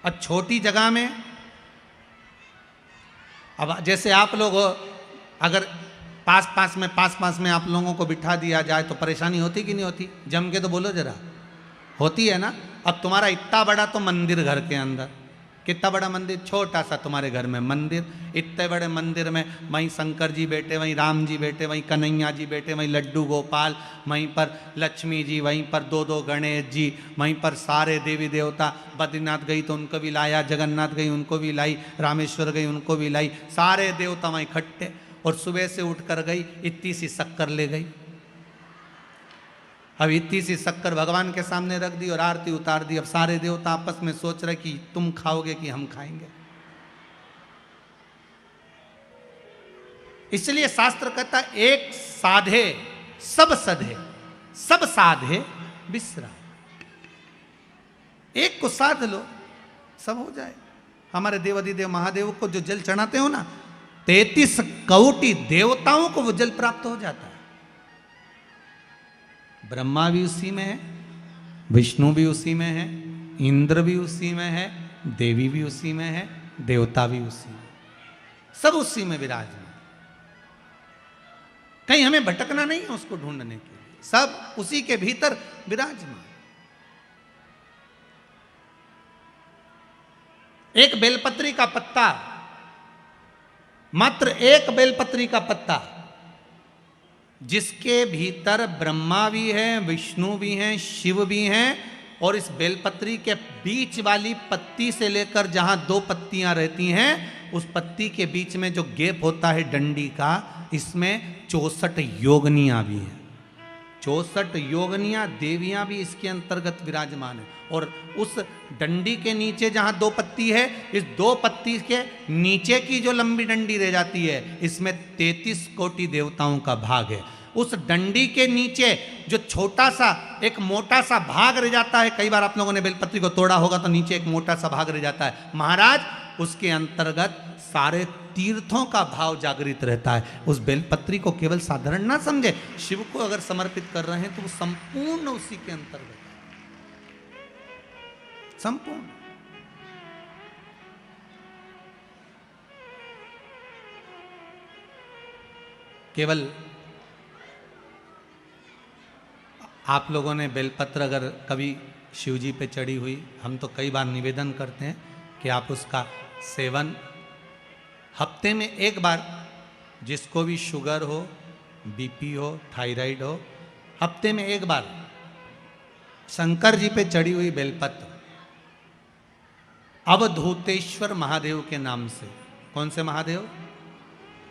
अब छोटी जगह में, अब जैसे आप लोग हो, अगर पास पास में आप लोगों को बिठा दिया जाए तो परेशानी होती कि नहीं होती? जम के तो बोलो जरा, होती है ना। अब तुम्हारा इतना बड़ा तो मंदिर घर के अंदर, कितना बड़ा मंदिर, छोटा सा तुम्हारे घर में मंदिर, इतने बड़े मंदिर में वहीं शंकर जी बैठे, वहीं राम जी बैठे, वहीं कन्हैया जी बैठे, वहीं लड्डू गोपाल, वहीं पर लक्ष्मी जी, वहीं पर दो गणेश जी, वहीं पर सारे देवी देवता। बद्रीनाथ गई तो उनको भी लाया, जगन्नाथ गई उनको भी लाई, रामेश्वर गई उनको भी लाई, सारे देवता वहीं इकट्ठे। और सुबह से उठ कर गई, इतनी सी शक्कर ले गई। अब इतनी सी शक्कर भगवान के सामने रख दी और आरती उतार दी। अब सारे देवता आपस में सोच रहे कि तुम खाओगे कि हम खाएंगे। इसलिए शास्त्र कहता एक साधे सब सधे, सब साधे बिसरा। एक को साध लो, सब हो जाए। हमारे देवाधिदेव महादेव को जो जल चढ़ाते हो ना, 33 कोटि देवताओं को वो जल प्राप्त हो जाता है। ब्रह्मा भी उसी में है, विष्णु भी उसी में है, इंद्र भी उसी में है, देवी भी उसी में है, देवता भी उसी में, सब उसी में विराजमान। कहीं हमें भटकना नहीं है उसको ढूंढने के लिए, सब उसी के भीतर विराजमान। एक बेलपत्री का पत्ता, मात्र एक बेलपत्री का पत्ता, जिसके भीतर ब्रह्मा भी है, विष्णु भी हैं, शिव भी हैं। और इस बेलपत्री के बीच वाली पत्ती से लेकर जहां 2 पत्तियां रहती हैं, उस पत्ती के बीच में जो गैप होता है डंडी का, इसमें 64 योगनियां भी हैं। 64 योगनियां देवियां भी इसके अंतर्गत विराजमान है। और उस डंडी के नीचे जहां 2 पत्ती है, इस 2 पत्ती के नीचे की जो लंबी डंडी रह जाती है, इसमें 33 कोटि देवताओं का भाग है। उस डंडी के नीचे जो छोटा सा एक मोटा सा भाग रह जाता है, कई बार आप लोगों ने बेलपत्री को तोड़ा होगा तो नीचे एक मोटा सा भाग रह जाता है, महाराज उसके अंतर्गत सारे तीर्थों का भाव जागृत रहता है। उस बेलपत्री को केवल साधारण ना समझे, शिव को अगर समर्पित कर रहे हैं तो वो संपूर्ण उसी के अंतर्गत संपूर्ण। केवल आप लोगों ने बेलपत्र अगर कभी शिव जी पे चढ़ी हुई, हम तो कई बार निवेदन करते हैं कि आप उसका सेवन हफ्ते में एक बार, जिसको भी शुगर हो, बीपी हो, थायराइड हो, हफ्ते में एक बार शंकर जी पे चढ़ी हुई बेलपत्र अवधूतेश्वर महादेव के नाम से, कौन से महादेव?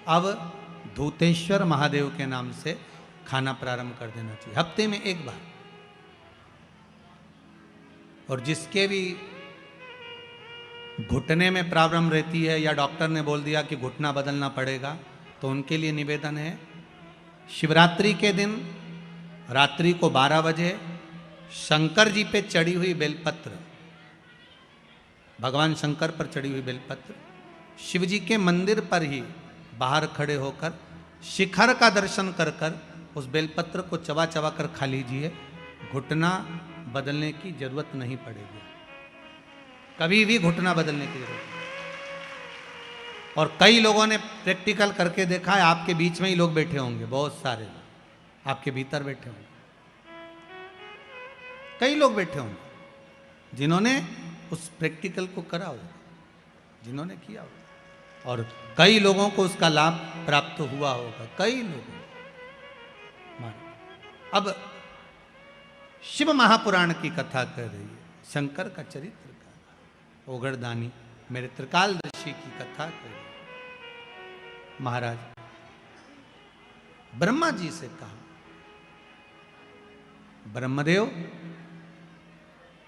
अवधूतेश्वर महादेव के नाम से खाना प्रारंभ कर देना चाहिए हफ्ते में एक बार। और जिसके भी घुटने में प्रॉब्लम रहती है या डॉक्टर ने बोल दिया कि घुटना बदलना पड़ेगा, तो उनके लिए निवेदन है, शिवरात्रि के दिन रात्रि को 12 बजे शंकर जी पे चढ़ी हुई बेलपत्र, भगवान शंकर पर चढ़ी हुई बेलपत्र, शिव जी के मंदिर पर ही बाहर खड़े होकर शिखर का दर्शन कर कर उस बेलपत्र को चबा चबा कर खा लीजिए। घुटना बदलने की जरूरत नहीं पड़ेगी, कभी भी घुटना बदलने की जरूरत नहीं। और कई लोगों ने प्रैक्टिकल करके देखा है, आपके बीच में ही लोग बैठे होंगे, बहुत सारे लोग आपके भीतर बैठे होंगे, कई लोग बैठे होंगे जिन्होंने उस प्रैक्टिकल को करा होगा, जिन्होंने किया होगा, और कई लोगों को उसका लाभ प्राप्त हुआ होगा, कई लोगों। अब शिव महापुराण की कथा कर रही है, शंकर का चरित्र का, ओगरदानी मेरे त्रिकालदर्शी की कथा कर रही है। महाराज ब्रह्मा जी से कहा, ब्रह्मदेव,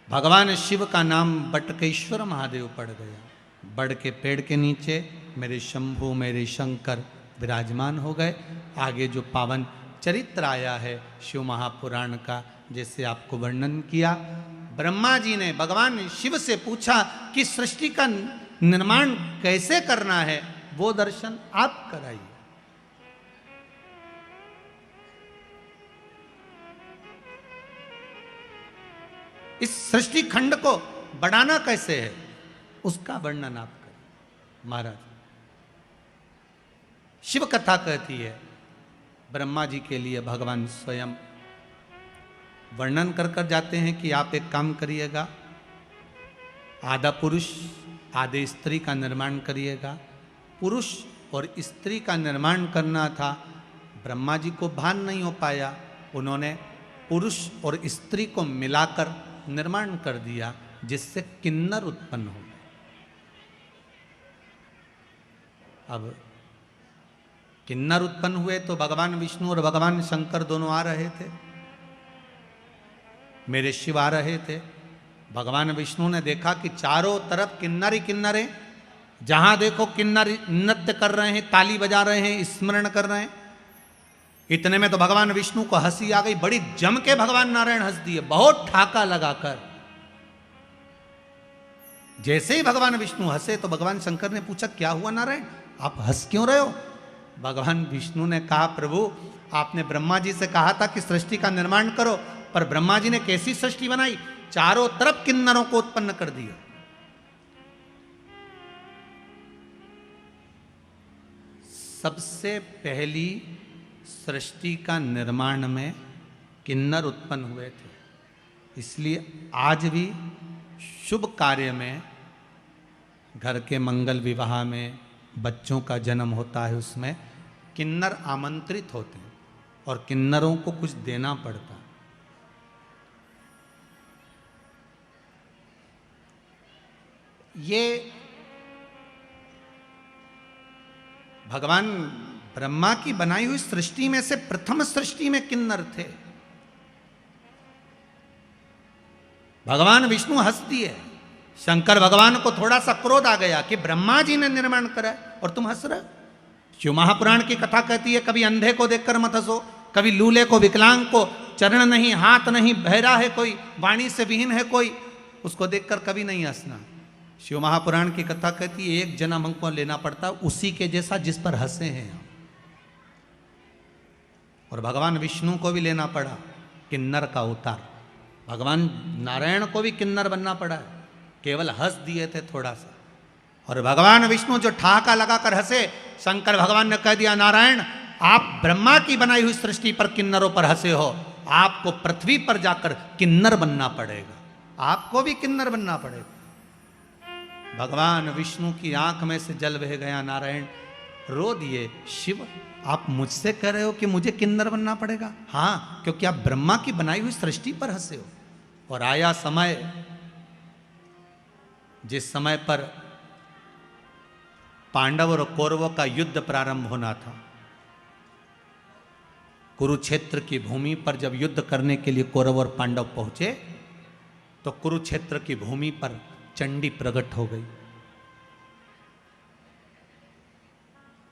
भगवान शिव का नाम बटकेश्वर महादेव पड़ गया, बड़ के पेड़ के नीचे मेरे शंभु मेरे शंकर विराजमान हो गए। आगे जो पावन चरित्र आया है शिव महापुराण का, जैसे आपको वर्णन किया, ब्रह्मा जी ने भगवान शिव से पूछा कि सृष्टि का निर्माण कैसे करना है, वो दर्शन आप कराइए। इस सृष्टि खंड को बढ़ाना कैसे है, उसका वर्णन आप करें। महाराज शिव कथा कहती है, ब्रह्मा जी के लिए भगवान स्वयं वर्णन कर कर जाते हैं कि आप एक काम करिएगा, आधा पुरुष आधे स्त्री का निर्माण करिएगा। पुरुष और स्त्री का निर्माण करना था, ब्रह्मा जी को भान नहीं हो पाया, उन्होंने पुरुष और स्त्री को मिलाकर निर्माण कर दिया, जिससे किन्नर उत्पन्न हो गए। अब किन्नर उत्पन्न हुए तो भगवान विष्णु और भगवान शंकर दोनों आ रहे थे, मेरे शिव आ रहे थे। भगवान विष्णु ने देखा कि चारों तरफ किन्नर ही किन्नर हैं, जहां देखो किन्नर नृत्य कर रहे हैं, ताली बजा रहे हैं, स्मरण कर रहे हैं। इतने में तो भगवान विष्णु को हंसी आ गई, बड़ी जम के भगवान नारायण हंस दिए, बहुत ठाका लगाकर। जैसे ही भगवान विष्णु हंसे तो भगवान शंकर ने पूछा, क्या हुआ नारायण, आप हंस क्यों रहे हो? भगवान विष्णु ने कहा, प्रभु आपने ब्रह्मा जी से कहा था कि सृष्टि का निर्माण करो, पर ब्रह्मा जी ने कैसी सृष्टि बनाई, चारों तरफ किन्नरों को उत्पन्न कर दिया। सबसे पहली सृष्टि का निर्माण में किन्नर उत्पन्न हुए थे, इसलिए आज भी शुभ कार्य में, घर के मंगल विवाह में, बच्चों का जन्म होता है, उसमें किन्नर आमंत्रित होते हैं और किन्नरों को कुछ देना पड़ता है। ये भगवान ब्रह्मा की बनाई हुई सृष्टि में से प्रथम सृष्टि में किन्नर थे। भगवान विष्णु हंस दिए, शंकर भगवान को थोड़ा सा क्रोध आ गया कि ब्रह्मा जी ने निर्माण करा और तुम हंस रहे। शिव महापुराण की कथा कहती है, कभी अंधे को देखकर मत हंसो, कभी लूले को, विकलांग को चरण नहीं, हाथ नहीं, बहरा है कोई, वाणी से विहीन है कोई, उसको देखकर कभी नहीं हंसना। शिव महापुराण की कथा कहती है एक जन्म हमको लेना पड़ता उसी के जैसा जिस पर हंसे हैं हम। और भगवान विष्णु को भी लेना पड़ा किन्नर का अवतार। भगवान नारायण को भी किन्नर बनना पड़ा, केवल हंस दिए थे थोड़ा सा। और भगवान विष्णु जो ठहाका लगाकर हंसे, शंकर भगवान ने कह दिया नारायण आप ब्रह्मा की बनाई हुई सृष्टि पर किन्नरों पर हंसे हो, आपको पृथ्वी पर जाकर किन्नर बनना पड़ेगा, आपको भी किन्नर बनना पड़ेगा। भगवान विष्णु की आंख में से जल बह गया। नारायण रो दिए, शिव आप मुझसे कह रहे हो कि मुझे किन्नर बनना पड़ेगा? हाँ, क्योंकि आप ब्रह्मा की बनाई हुई सृष्टि पर हंसे हो। और आया समय, जिस समय पर पांडव और कौरवों का युद्ध प्रारंभ होना था। कुरुक्षेत्र की भूमि पर जब युद्ध करने के लिए कौरव और पांडव पहुंचे तो कुरुक्षेत्र की भूमि पर चंडी प्रकट हो गई।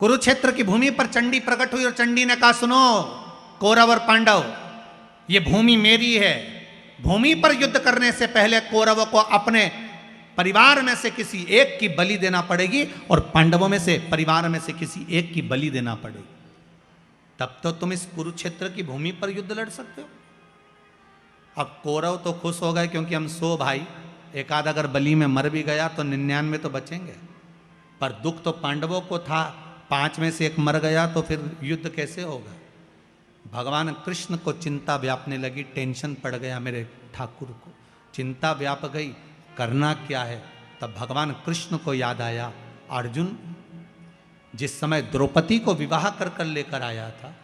कुरुक्षेत्र की भूमि पर चंडी प्रकट हुई और चंडी ने कहा सुनो कौरव और पांडव, ये भूमि मेरी है। भूमि पर युद्ध करने से पहले कौरवों को अपने परिवार में से किसी एक की बलि देना पड़ेगी और पांडवों में से परिवार में से किसी एक की बलि देना पड़ेगी, तब तो तुम इस कुरुक्षेत्र की भूमि पर युद्ध लड़ सकते हो। अब कौरव तो खुश हो गए क्योंकि हम 100 भाई, एक आध अगर बलि में मर भी गया तो 99 तो बचेंगे। पर दुख तो पांडवों को था, 5 में से एक मर गया तो फिर युद्ध कैसे होगा। भगवान कृष्ण को चिंता व्यापने लगी, टेंशन पड़ गया मेरे ठाकुर को, चिंता व्याप गई, करना क्या है। तब भगवान कृष्ण को याद आया अर्जुन जिस समय द्रौपदी को विवाह कर कर लेकर आया था,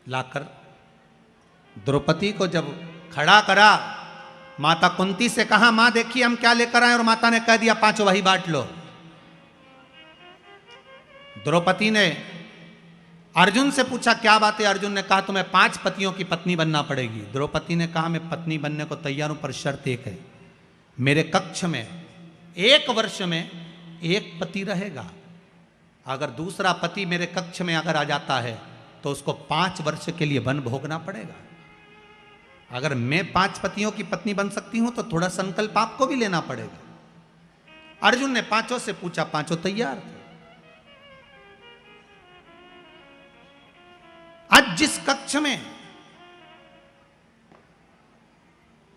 लाकर द्रौपदी को जब खड़ा करा, माता कुंती से कहा मां देखिए हम क्या लेकर आए, और माता ने कह दिया 5 वही बांट लो। द्रौपदी ने अर्जुन से पूछा क्या बात है, अर्जुन ने कहा तुम्हें 5 पतियों की पत्नी बनना पड़ेगी। द्रौपदी ने कहा मैं पत्नी बनने को तैयार हूं, पर शर्त एक है, मेरे कक्ष में 1 वर्ष में 1 पति रहेगा। अगर दूसरा पति मेरे कक्ष में अगर आ जाता है तो उसको 5 वर्ष के लिए वन भोगना पड़ेगा। अगर मैं 5 पतियों की पत्नी बन सकती हूं तो थोड़ा संकल्प आपको भी लेना पड़ेगा। अर्जुन ने 5 से पूछा, 5 तैयार थे। आज जिस कक्ष में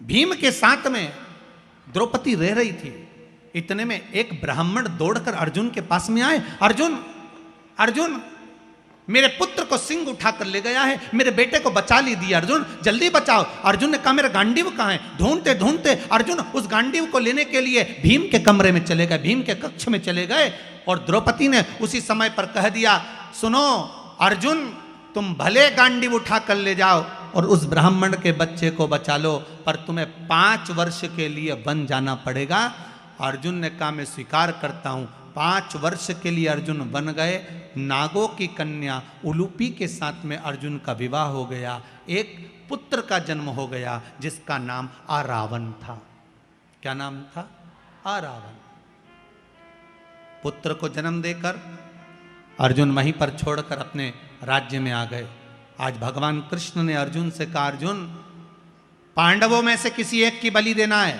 भीम के साथ में द्रौपदी रह रही थी, इतने में एक ब्राह्मण दौड़कर अर्जुन के पास में आए, अर्जुन अर्जुन मेरे पुत्र को सिंह उठाकर ले गया है, मेरे बेटे को बचा लीजिए अर्जुन, जल्दी बचाओ। अर्जुन ने कहा मेरा गांडीव कहाँ है। ढूंढते ढूंढते अर्जुन उस गांडीव को लेने के लिए भीम के कमरे में चले गए, भीम के कक्ष में चले गए। और द्रौपदी ने उसी समय पर कह दिया सुनो अर्जुन तुम भले गांडीव उठा कर ले जाओ और उस ब्राह्मण के बच्चे को बचा लो, पर तुम्हें 5 वर्ष के लिए वन जाना पड़ेगा। अर्जुन ने कहा मैं स्वीकार करता हूं। 5 वर्ष के लिए अर्जुन बन गए। नागों की कन्या उलूपी के साथ में अर्जुन का विवाह हो गया, एक पुत्र का जन्म हो गया जिसका नाम आरावन था। क्या नाम था? आरावन। पुत्र को जन्म देकर अर्जुन वहीं पर छोड़कर अपने राज्य में आ गए। आज भगवान कृष्ण ने अर्जुन से कहा अर्जुन पांडवों में से किसी एक की बलि देना है।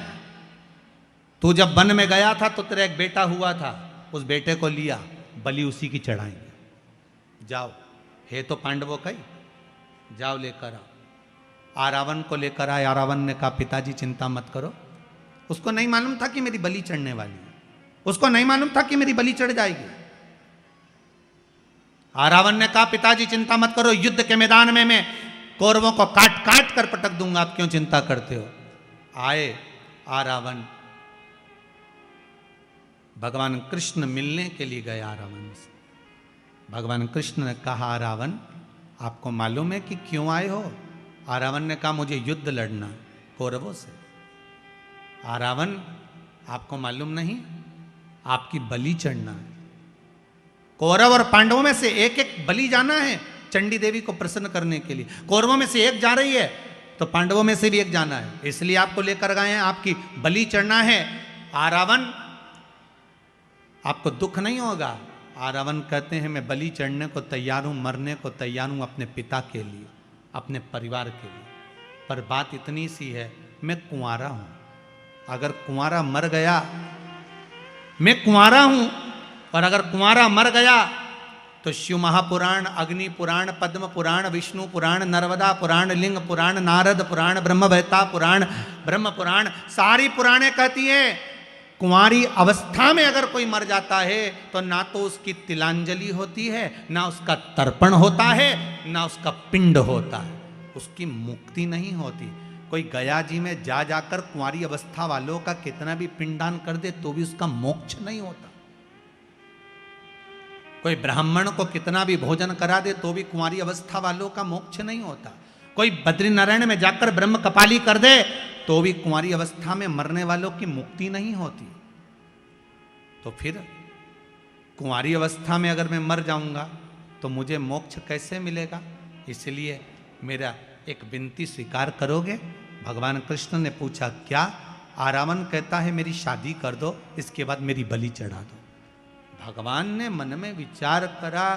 तू जब वन में गया था तो तेरा एक बेटा हुआ था, उस बेटे को लिया, बलि उसी की चढ़ाएंगे। जाओ, है तो पांडवों का ही, जाओ लेकर आओ। आरावन को लेकर आए। आरावन ने कहा पिताजी चिंता मत करो। उसको नहीं मालूम था कि मेरी बलि चढ़ने वाली है, उसको नहीं मालूम था कि मेरी बलि चढ़ जाएगी। आरावन ने कहा पिताजी चिंता मत करो, युद्ध के मैदान में मैं कौरवों को काट काट कर पटक दूंगा, आप क्यों चिंता करते हो। आए आरावन, भगवान कृष्ण मिलने के लिए गए आरावन से। भगवान कृष्ण ने कहा आरावन आपको मालूम है कि क्यों आए हो? आरावन ने कहा मुझे युद्ध लड़ना कौरवों से। आरावन आपको मालूम नहीं, आपकी बलि चढ़ना है। कौरव और पांडवों में से एक एक बलि जाना है चंडी देवी को प्रसन्न करने के लिए। कौरवों में से एक जा रही है तो पांडवों में से भी एक जाना है, इसलिए आपको लेकर गए हैं, आपकी बलि चढ़ना है। आरावन आपको दुख नहीं होगा, रावण कहते हैं मैं बलि चढ़ने को तैयार हूं, मरने को तैयार हूं अपने पिता के लिए, अपने परिवार के लिए, पर बात इतनी सी है मैं कुंवारा हूं, अगर कुंवारा मर गया, मैं कुंवारा हूं और अगर कुंवारा मर गया तो शिव महापुराण, अग्नि पुराण, पद्म पुराण, विष्णु पुराण, नर्मदा पुराण, लिंग पुराण, नारद पुराण, ब्रह्मवेत्ता पुराण, ब्रह्म पुराण, सारी पुराणें कहती हैं कुंवारी अवस्था में अगर कोई मर जाता है तो ना तो उसकी तिलांजलि होती है, ना उसका तर्पण होता है, ना उसका पिंड होता है, उसकी मुक्ति नहीं होती। कोई गया जी में जा जाकर कुंवारी अवस्था वालों का कितना भी पिंडदान कर दे तो भी उसका मोक्ष नहीं होता। कोई ब्राह्मण को कितना भी भोजन करा दे तो भी कुंवारी अवस्था वालों का मोक्ष नहीं होता। कोई बद्रीनारायण में जाकर ब्रह्म कपाली कर दे तो भी कुंवारी अवस्था में मरने वालों की मुक्ति नहीं होती। तो फिर कुंवारी अवस्था में अगर मैं मर जाऊंगा तो मुझे मोक्ष कैसे मिलेगा? इसलिए मेरा एक विनती स्वीकार करोगे? भगवान कृष्ण ने पूछा क्या? रावण कहता है मेरी शादी कर दो, इसके बाद मेरी बलि चढ़ा दो। भगवान ने मन में विचार करा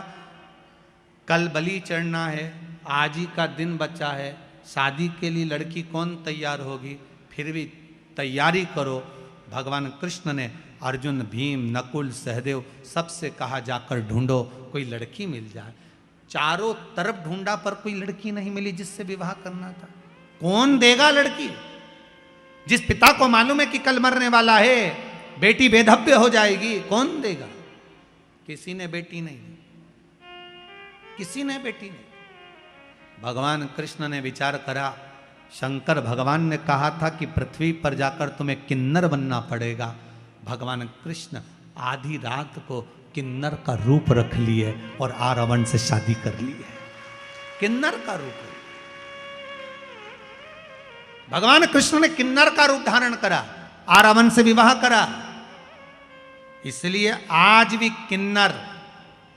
कल बलि चढ़ना है, आज ही का दिन बचा है, शादी के लिए लड़की कौन तैयार होगी, फिर भी तैयारी करो। भगवान कृष्ण ने अर्जुन, भीम, नकुल, सहदेव सबसे कहा जाकर ढूंढो कोई लड़की मिल जाए। चारों तरफ ढूंढा पर कोई लड़की नहीं मिली जिससे विवाह करना था। कौन देगा लड़की? जिस पिता को मालूम है कि कल मरने वाला है, बेटी बेधव्य हो जाएगी, कौन देगा? किसी ने बेटी नहीं दी, किसी ने बेटी नहीं। भगवान कृष्ण ने विचार करा, शंकर भगवान ने कहा था कि पृथ्वी पर जाकर तुम्हें किन्नर बनना पड़ेगा। भगवान कृष्ण आधी रात को किन्नर का रूप रख लिए और रावण से शादी कर ली है। किन्नर का रूप, भगवान कृष्ण ने किन्नर का रूप धारण करा, रावण से विवाह करा। इसलिए आज भी किन्नर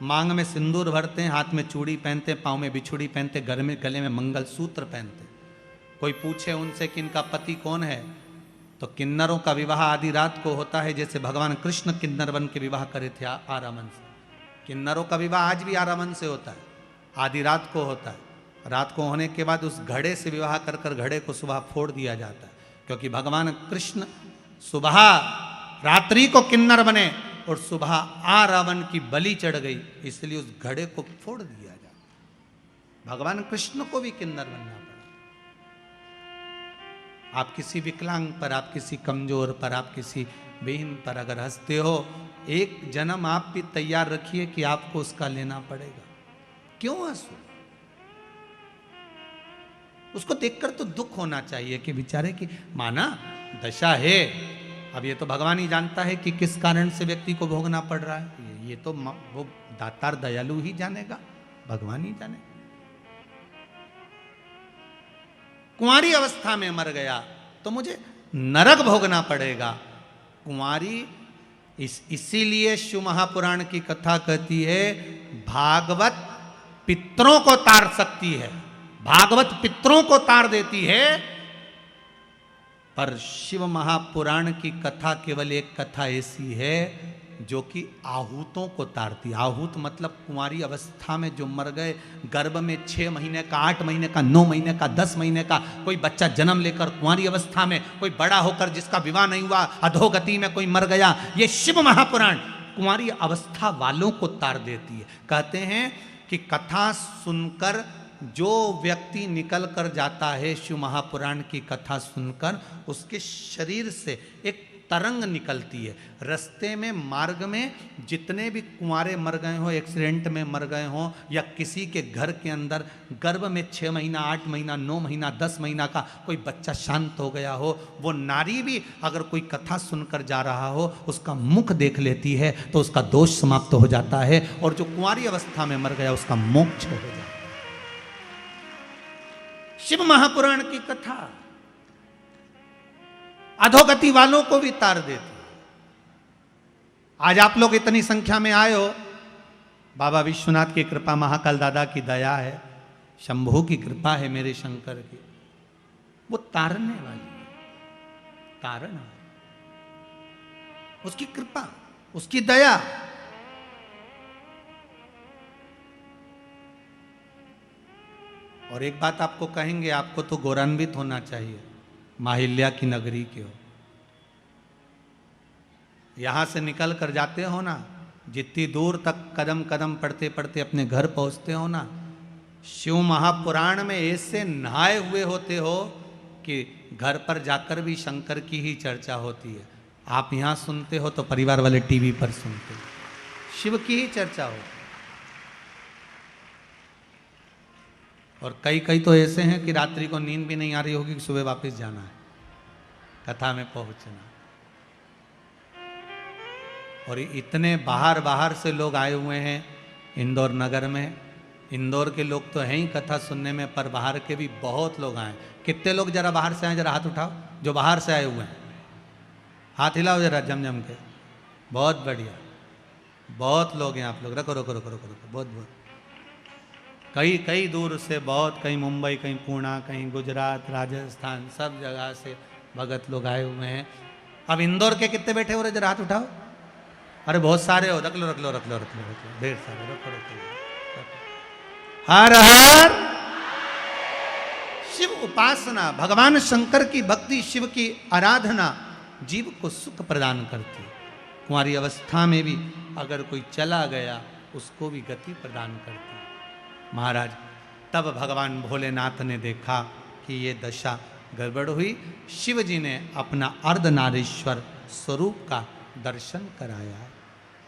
मांग में सिंदूर भरते हैं, हाथ में चूड़ी पहनते, पांव में बिछुड़ी पहनते, गले में मंगलसूत्र पहनते। कोई पूछे उनसे कि इनका पति कौन है तो किन्नरों का विवाह आधी रात को होता है, जैसे भगवान कृष्ण किन्नर बन के विवाह करे थे रावण से। किन्नरों का विवाह आज भी रावण से होता है, आधी रात को होता है। रात को होने के बाद उस घड़े से विवाह कर कर घड़े को सुबह फोड़ दिया जाता है, क्योंकि भगवान कृष्ण सुबह रात्रि को किन्नर बने और सुबह रावण की बलि चढ़ गई, इसलिए उस घड़े को फोड़ दिया जाता। भगवान कृष्ण को भी किन्नर बनना पड़ा। आप किसी विकलांग पर, आप किसी कमजोर पर, आप किसी बहन पर अगर हंसते हो, एक जन्म आप भी तैयार रखिए कि आपको उसका लेना पड़ेगा। क्यों हंसो? उसको देखकर तो दुख होना चाहिए कि बेचारे की माना दशा है। अब ये तो भगवान ही जानता है कि किस कारण से व्यक्ति को भोगना पड़ रहा है। ये तो वो दातार दयालु ही जानेगा, भगवान ही जानेगा। कुंवारी अवस्था में मर गया तो मुझे नरक भोगना पड़ेगा। कुंवारी इसीलिए शिव महापुराण की कथा कहती है भागवत पितरों को तार सकती है, भागवत पितरों को तार देती है, पर शिव महापुराण की कथा केवल एक कथा ऐसी है जो कि आहूतों को तारती। आहूत मतलब कुंवारी अवस्था में जो मर गए, गर्भ में 6 महीने का, 8 महीने का, 9 महीने का, 10 महीने का कोई बच्चा जन्म लेकर कुंवारी अवस्था में, कोई बड़ा होकर जिसका विवाह नहीं हुआ, अधोगति में कोई मर गया, ये शिव महापुराण कुंवारी अवस्था वालों को तार देती है। कहते हैं कि कथा सुनकर जो व्यक्ति निकल कर जाता है शिव महापुराण की कथा सुनकर, उसके शरीर से एक तरंग निकलती है। रास्ते में, मार्ग में जितने भी कुंवारे मर गए हो, एक्सीडेंट में मर गए हो, या किसी के घर के अंदर गर्भ में 6 महीना, 8 महीना, 9 महीना, 10 महीना का कोई बच्चा शांत हो गया हो, वो नारी भी अगर कोई कथा सुनकर जा रहा हो, उसका मुख देख लेती है तो उसका दोष समाप्त हो जाता है, और जो कुंवारी अवस्था में मर गया उसका मोक्ष हो जाता है। शिव महापुराण की कथा अधोगति वालों को भी तार देती। आज आप लोग इतनी संख्या में आए हो, बाबा विश्वनाथ की कृपा, महाकाल दादा की दया है, शंभू की कृपा है, मेरे शंकर की, वो तारने वाली है, तारना, उसकी कृपा, उसकी दया। और एक बात आपको कहेंगे, आपको तो गौरवान्वित होना चाहिए, माहिल्या की नगरी के हो। यहां से निकल कर जाते हो ना, जितनी दूर तक कदम कदम पढ़ते पढ़ते अपने घर पहुंचते हो ना, शिव महापुराण में ऐसे नहाए हुए होते हो कि घर पर जाकर भी शंकर की ही चर्चा होती है। आप यहां सुनते हो तो परिवार वाले टीवी पर सुनते हो, शिव की ही चर्चा हो। और कई तो ऐसे हैं कि रात्रि को नींद भी नहीं आ रही होगी कि सुबह वापस जाना है, कथा में पहुंचना। और इतने बाहर बाहर से लोग आए हुए हैं इंदौर नगर में। इंदौर के लोग तो हैं ही कथा सुनने में, पर बाहर के भी बहुत लोग आए। कितने लोग जरा बाहर से आए, जरा हाथ उठाओ जो बाहर से आए हुए हैं, हाथ हिलाओ जरा जम के। बहुत बढ़िया, बहुत लोग हैं आप लोग। रखो रखो रखो रखो रखो, बहुत बहुत। कई दूर से बहुत, कहीं मुंबई, कहीं पुणे, कहीं गुजरात, राजस्थान, सब जगह से भगत लोग आए हुए हैं। अब इंदौर के कितने बैठे हो रहे, जरा हाथ उठाओ। अरे बहुत सारे हो, रख लो रख लो रख लो रख लो रख लो, ढेर सारे, रखो रखो। हर हर शिव उपासना, भगवान शंकर की भक्ति, शिव की आराधना जीव को सुख प्रदान करती है। कुंवारी अवस्था में भी अगर कोई चला गया, उसको भी गति प्रदान करती है। महाराज, तब भगवान भोलेनाथ ने देखा कि ये दशा गड़बड़ हुई। शिव जी ने अपना अर्धनारीश्वर स्वरूप का दर्शन कराया।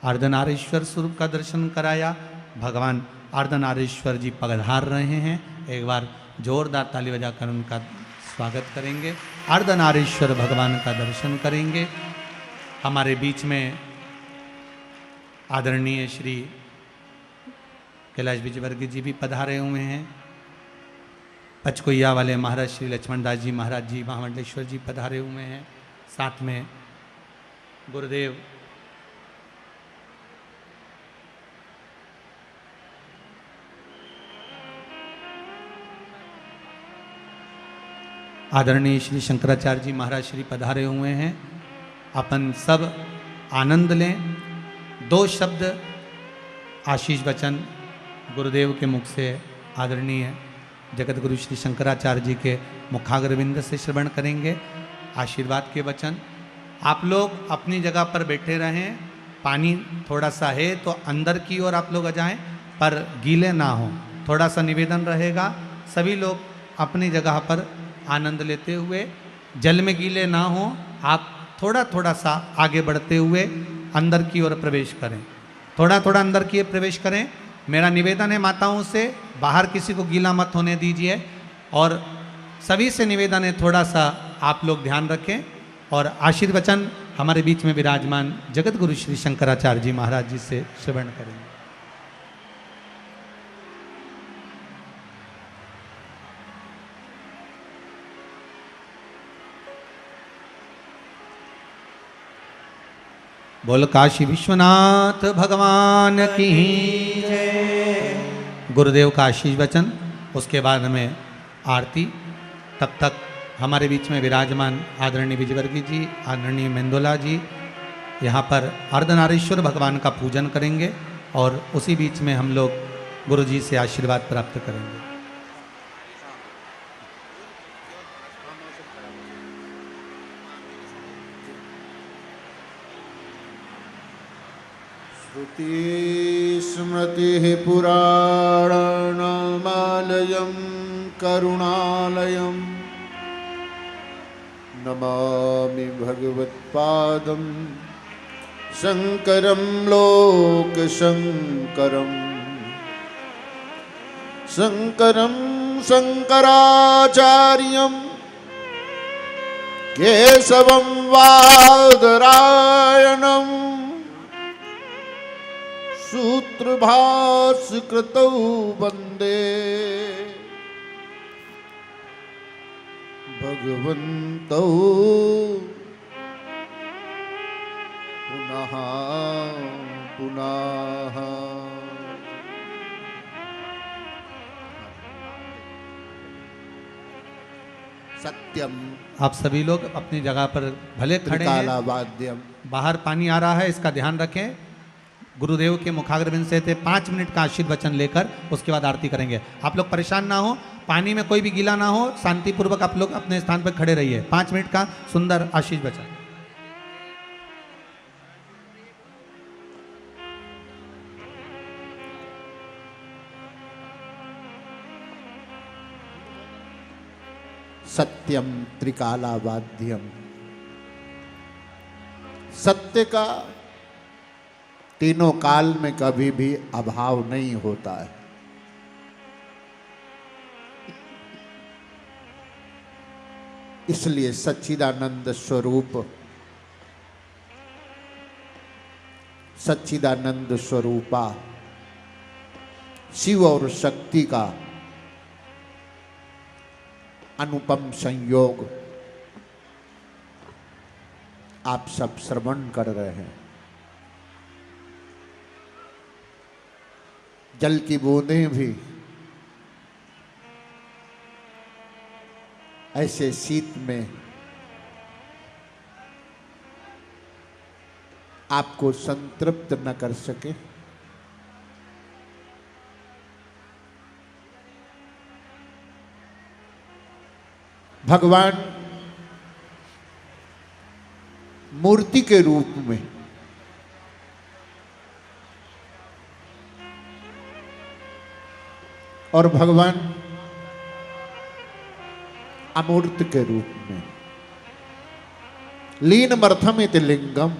अर्धनारीश्वर स्वरूप का दर्शन कराया। भगवान अर्धनारीश्वर जी पधार रहे हैं। एक बार जोरदार ताली बजाकर उनका स्वागत करेंगे। अर्धनारीश्वर भगवान का दर्शन करेंगे। हमारे बीच में आदरणीय श्री कैलाश विजयवर्गीय जी भी पधारे हुए हैं। पचकोइया वाले महाराज श्री लक्ष्मण दास जी महाराज जी, महामंडलेश्वर जी पधारे हुए हैं। साथ में गुरुदेव आदरणीय श्री शंकराचार्य जी महाराज श्री पधारे हुए हैं। अपन सब आनंद लें। 2 शब्द आशीष वचन गुरुदेव के मुख से आदरणीय जगत गुरु श्री शंकराचार्य जी के मुखाग्रविंद से श्रवण करेंगे। आशीर्वाद के वचन। आप लोग अपनी जगह पर बैठे रहें। पानी थोड़ा सा है तो अंदर की ओर आप लोग आ जाएं, पर गीले ना हो, थोड़ा सा निवेदन रहेगा। सभी लोग अपनी जगह पर आनंद लेते हुए, जल में गीले ना हो, आप थोड़ा थोड़ा सा आगे बढ़ते हुए अंदर की ओर प्रवेश करें। थोड़ा थोड़ा अंदर की ओर प्रवेश करें। मेरा निवेदन है माताओं से, बाहर किसी को गीला मत होने दीजिए। और सभी से निवेदन है, थोड़ा सा आप लोग ध्यान रखें। और आशीर्वचन हमारे बीच में विराजमान जगत गुरु श्री शंकराचार्य जी महाराज जी से श्रवण करेंगे। बोल काशी विश्वनाथ भगवान की जय। गुरुदेव का आशीष वचन, उसके बाद में आरती। तब तक हमारे बीच में विराजमान आदरणीय विजयवर्गीय जी, आदरणीय मेंदोला जी यहाँ पर अर्धनारीश्वर भगवान का पूजन करेंगे। और उसी बीच में हम लोग गुरु जी से आशीर्वाद प्राप्त करेंगे। श्रुति स्मृति पुराणानामालयं करुणालयं नमामि भगवत्पादं शंकरं लोकशंकरं। शंकरं शंकराचार्यं केशवं वादरायणं सूत्रभाष्यकृतौ वन्दे भगवन्तौ पुनः पुनः। सत्यम। आप सभी लोग अपनी जगह पर भले खड़े हैं, वाद्यम। बाहर पानी आ रहा है, इसका ध्यान रखें। गुरुदेव के मुखाग्रबिंद से थे 5 मिनट का आशीर्वचन लेकर उसके बाद आरती करेंगे। आप लोग परेशान ना हो, पानी में कोई भी गीला ना हो, शांतिपूर्वक आप लोग अपने स्थान पर खड़े रहिए। 5 मिनट का सुंदर आशीर्वचन। सत्यम त्रिकालावाद्यम, सत्य का तीनों काल में कभी भी अभाव नहीं होता है। इसलिए सच्चिदानंद स्वरूप, सच्चिदानंद स्वरूपा शिव और शक्ति का अनुपम संयोग आप सब श्रवण कर रहे हैं। जल की बूंदें भी ऐसे शीत में आपको संतृप्त न कर सके। भगवान मूर्ति के रूप में और भगवान अमूर्त के रूप में, लीनमर्थमिति लिंगम,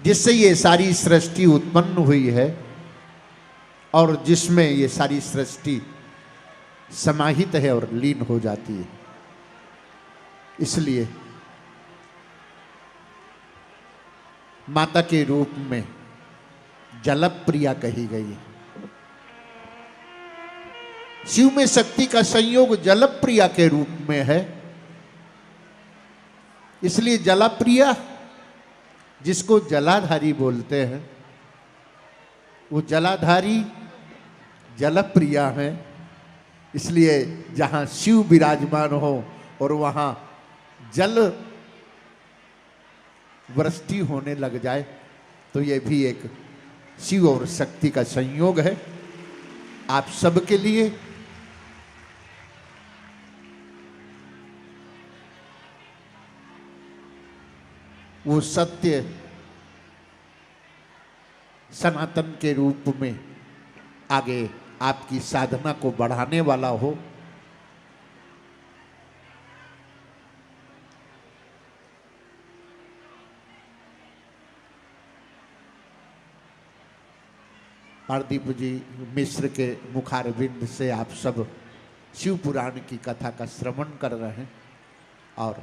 जिससे ये सारी सृष्टि उत्पन्न हुई है और जिसमें ये सारी सृष्टि समाहित है और लीन हो जाती है। इसलिए माता के रूप में जलप्रिया कही गई है। शिव में शक्ति का संयोग जलप्रिया के रूप में है। इसलिए जलप्रिया, जिसको जलाधारी बोलते हैं, वो जलाधारी जलप्रिया है। इसलिए जहाँ शिव विराजमान हो और वहाँ जल वृष्टि होने लग जाए तो ये भी एक शिव और शक्ति का संयोग है। आप सबके लिए वो सत्य सनातन के रूप में आगे आपकी साधना को बढ़ाने वाला हो। पारदीप जी मिश्र के मुखारविंद से आप सब शिव पुराण की कथा का श्रवण कर रहे हैं और